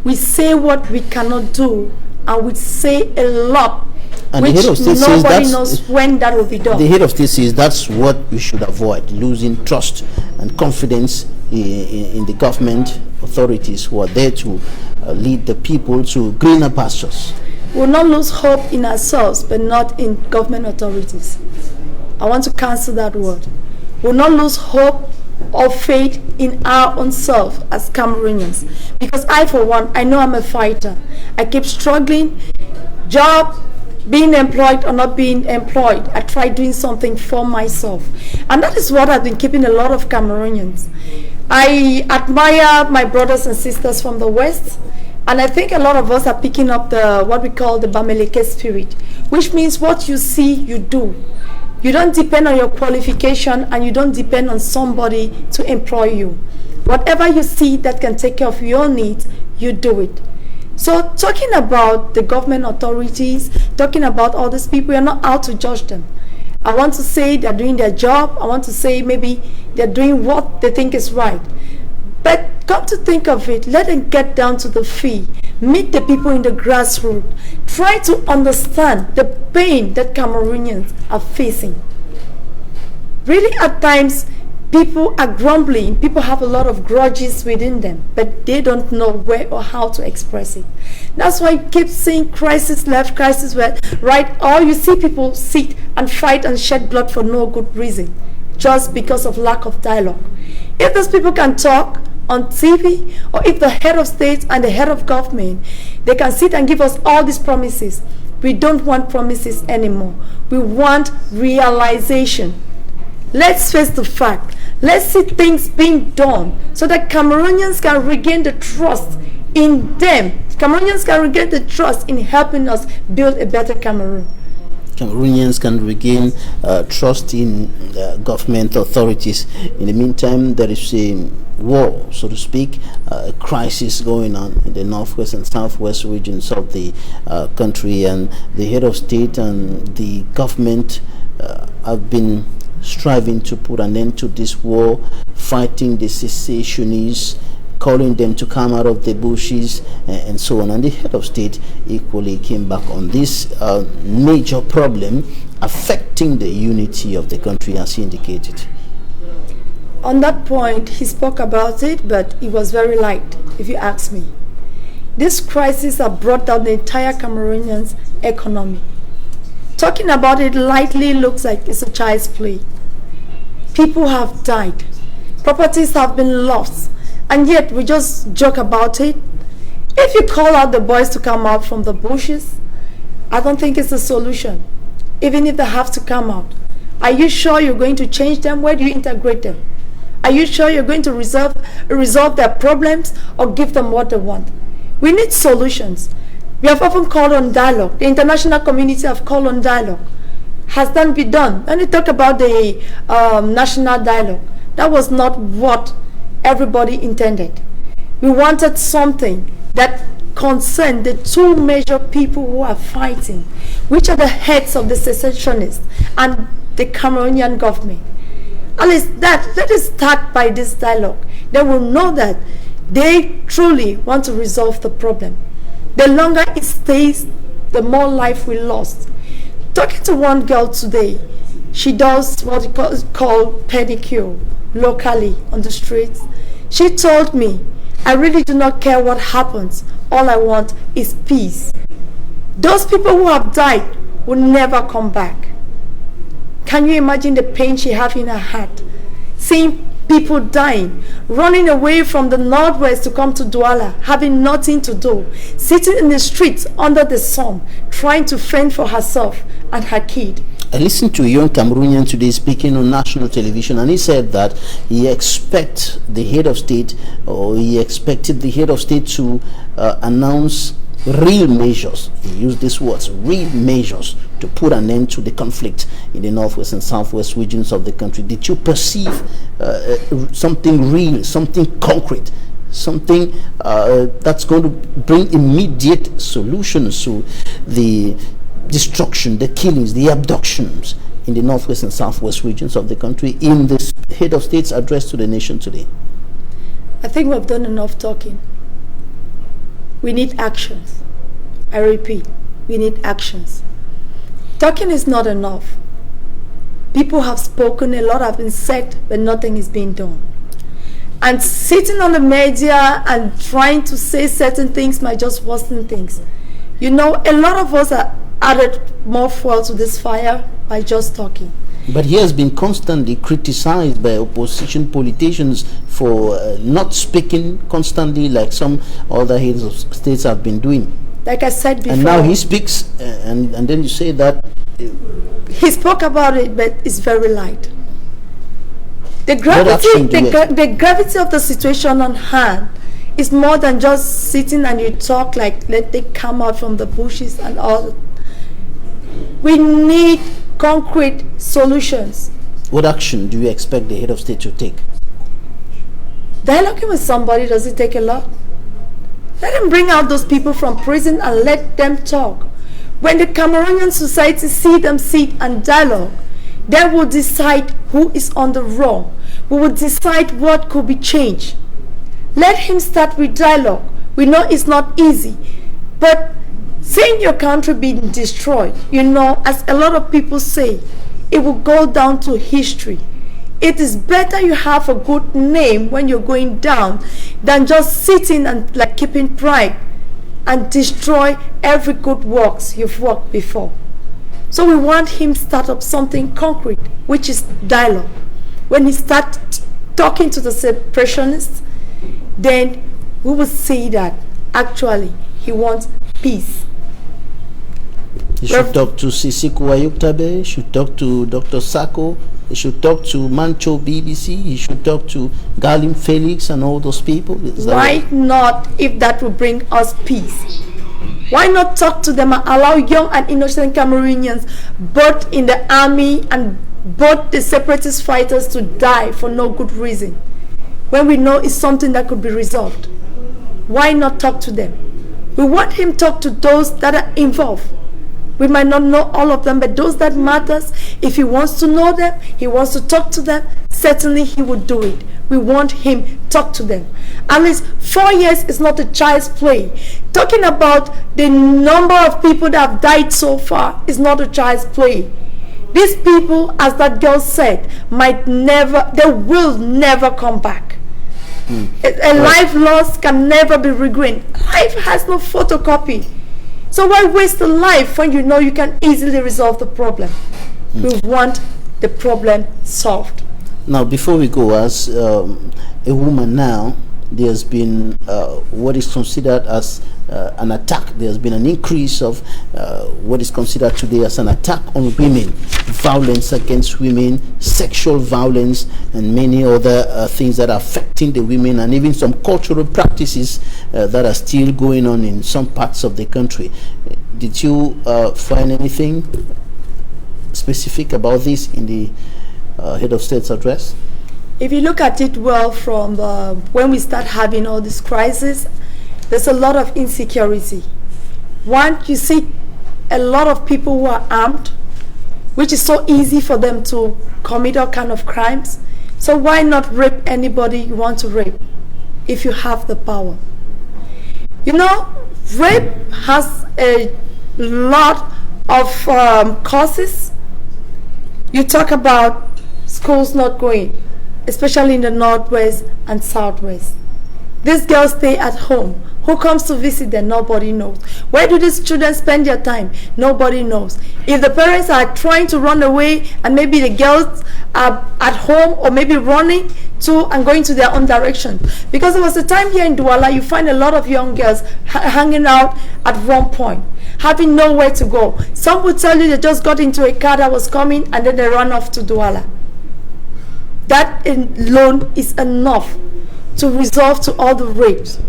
Speaker 16: We say what we cannot do, and we say a lot, and which nobody knows when that will be done.
Speaker 14: The head of state says that's what we should avoid, losing trust and confidence in the government authorities who are there to lead the people to greener pastures.
Speaker 16: We will not lose hope in ourselves, but not in government authorities. I want to cancel that word. We will not lose hope or faith in our own self as Cameroonians. Because I, for one, I know I'm a fighter. I keep struggling, job, being employed or not being employed. I try doing something for myself. And that is what has been keeping a lot of Cameroonians. I admire my brothers and sisters from the West, and I think a lot of us are picking up what we call the Bameleke spirit, which means what you see, you do. You don't depend on your qualification, and you don't depend on somebody to employ you. Whatever you see that can take care of your needs, you do it. So talking about the government authorities, talking about all these people, we are not out to judge them. I want to say they're doing their job. I want to say maybe they're doing what they think is right. But come to think of it, let them get down to the field, meet the people in the grassroots, try to understand the pain that Cameroonians are facing. Really, at times, people are grumbling, people have a lot of grudges within them, but they don't know where or how to express it. That's why you keep seeing crisis left, crisis right, or you see people sit and fight and shed blood for no good reason, just because of lack of dialogue. If those people can talk on TV, or if the head of state and the head of government, they can sit and give us all these promises. We don't want promises anymore. We want realization. Let's face the fact. Let's see things being done so that Cameroonians can regain the trust in them. Cameroonians can regain the trust in helping us build a better Cameroon.
Speaker 14: Cameroonians can regain trust in government authorities. In the meantime, there is a war, so to speak, a crisis going on in the northwest and southwest regions of the country, and the head of state and the government have been striving to put an end to this war, fighting the secessionists, calling them to come out of the bushes, and so on. And the head of state equally came back on this major problem affecting the unity of the country, as he indicated.
Speaker 16: On that point, he spoke about it, but it was very light, if you ask me. This crisis has brought down the entire Cameroonian economy. Talking about it lightly looks like it's a child's play. People have died. Properties have been lost. And yet we just joke about it. If you call out the boys to come out from the bushes, I don't think it's a solution. Even if they have to come out. Are you sure you're going to change them? Where do you integrate them? Are you sure you're going to resolve their problems or give them what they want? We need solutions. We have often called on dialogue. The international community have called on dialogue. Has that been done? When we talk about the national dialogue, that was not what everybody intended. We wanted something that concerned the two major people who are fighting, which are the heads of the secessionists and the Cameroonian government. At least let us start by this dialogue. They will know that they truly want to resolve the problem. The longer it stays, the more life we lost. Talking to one girl today, she does what we call pedicure locally on the streets. She told me, I really do not care what happens. All I want is peace. Those people who have died will never come back. Can you imagine the pain she has in her heart? Seeing people dying, running away from the northwest to come to Douala, having nothing to do, sitting in the streets under the sun, trying to fend for herself and her kid.
Speaker 14: I listened to a young Cameroonian today speaking on national television, and he said that he expected the head of state to announce real measures. He used these words, real measures, to put an end to the conflict in the northwest and southwest regions of the country. Did you perceive something real, something concrete, something that's going to bring immediate solutions to the destruction, the killings, the abductions in the northwest and southwest regions of the country in this head of state's address to the nation today?
Speaker 16: I think we've done enough talking. We need actions. I repeat, we need actions. Talking is not enough. People have spoken, a lot have been said, but nothing is being done. And sitting on the media and trying to say certain things might just worsen things. You know, a lot of us are added more fuel to this fire by just talking.
Speaker 14: But he has been constantly criticized by opposition politicians for not speaking constantly like some other heads of states have been doing.
Speaker 16: Like I said before.
Speaker 14: And now he speaks, and then you say that...
Speaker 16: he spoke about it, but it's very light. The gravity of the situation on hand is more than just sitting and you talk like, let they come out from the bushes and all. We need concrete solutions.
Speaker 14: What action do you expect the head of state to take?
Speaker 16: Dialoguing with somebody, does it take a lot? Let them bring out those people from prison and let them talk. When the Cameroonian society see them sit and dialogue, they will decide who is on the wrong. We will decide what could be changed. Let him start with dialogue. We know it's not easy, but seeing your country being destroyed, you know, as a lot of people say, it will go down to history. It is better you have a good name when you're going down than just sitting and like keeping pride and destroy every good works you've worked before. So we want him to start up something concrete, which is dialogue. When he starts talking to the separationists, then we will see that actually he wants peace.
Speaker 14: He should talk to Sisiku Ayuktabe, he should talk to Dr. Sako, he should talk to Mancho BBC, he should talk to Galim Felix and all those people.
Speaker 16: Why not, if that will bring us peace? Why not talk to them and allow young and innocent Cameroonians, both in the army and both the separatist fighters, to die for no good reason, when we know it's something that could be resolved? Why not talk to them? We want him to talk to those that are involved. We might not know all of them, but those that matters, if he wants to know them, he wants to talk to them, certainly he would do it. We want him to talk to them. At least 4 years is not a child's play. Talking about the number of people that have died so far is not a child's play. These people, as that girl said, they will never come back. A life lost can never be regained. Life has no photocopy. So why waste a life when you know you can easily resolve the problem? We want the problem solved.
Speaker 14: Now, before we go, as a woman now, there's been what is considered as an attack. There's been an increase of what is considered today as an attack on women, violence against women, sexual violence, and many other things that are affecting the women, and even some cultural practices that are still going on in some parts of the country. Did you find anything specific about this in the head of state's address?
Speaker 16: If you look at it well from when we start having all this crisis, there's a lot of insecurity. One, you see a lot of people who are armed, which is so easy for them to commit all kind of crimes. So why not rape anybody you want to rape if you have the power? You know, rape has a lot of causes. You talk about schools not going, especially in the northwest and southwest. These girls stay at home. Who comes to visit them? Nobody knows. Where do these children spend their time? Nobody knows. If the parents are trying to run away and maybe the girls are at home or maybe running to and going to their own direction. Because there was a time here in Douala, you find a lot of young girls hanging out at one point, having nowhere to go. Some would tell you they just got into a car that was coming and then they ran off to Douala. That alone is enough to resolve to all the rapes.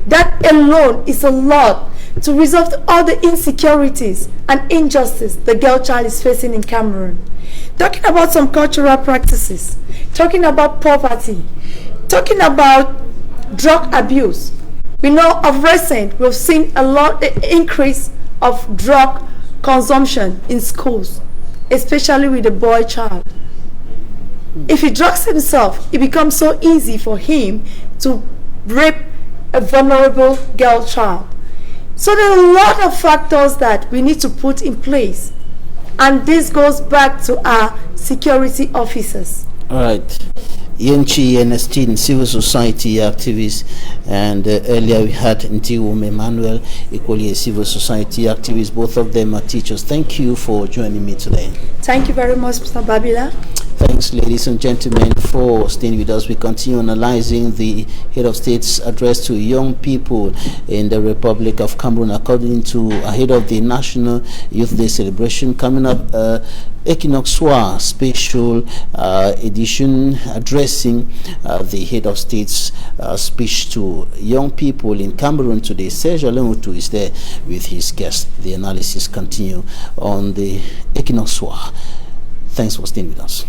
Speaker 16: That alone is a lot to resolve all the insecurities and injustice the girl child is facing in Cameroon. Talking about some cultural practices, talking about poverty, talking about drug abuse. We know of recent, we've seen a lot increase of drug consumption in schools, especially with the boy child. If he drugs himself, it becomes so easy for him to rape a vulnerable girl child. So there are a lot of factors that we need to put in place. And this goes back to our security officers.
Speaker 14: All right. Yenchi Ernestine, civil society activist, and earlier we had Ntiwum Emmanuel, equally a civil society activist. Both of them are teachers. Thank you for joining me today.
Speaker 16: Thank you very much, Mr. Babila.
Speaker 14: Thanks, ladies and gentlemen, for staying with us. We continue analyzing the head of state's address to young people in the Republic of Cameroon, according to ahead of the National Youth Day celebration coming up. Equinox Soir special edition addressing the head of state's speech to young people in Cameroon today. Serge Alengutu is there with his guest. The analysis continue on the Equinox Soir. Thanks for staying with us.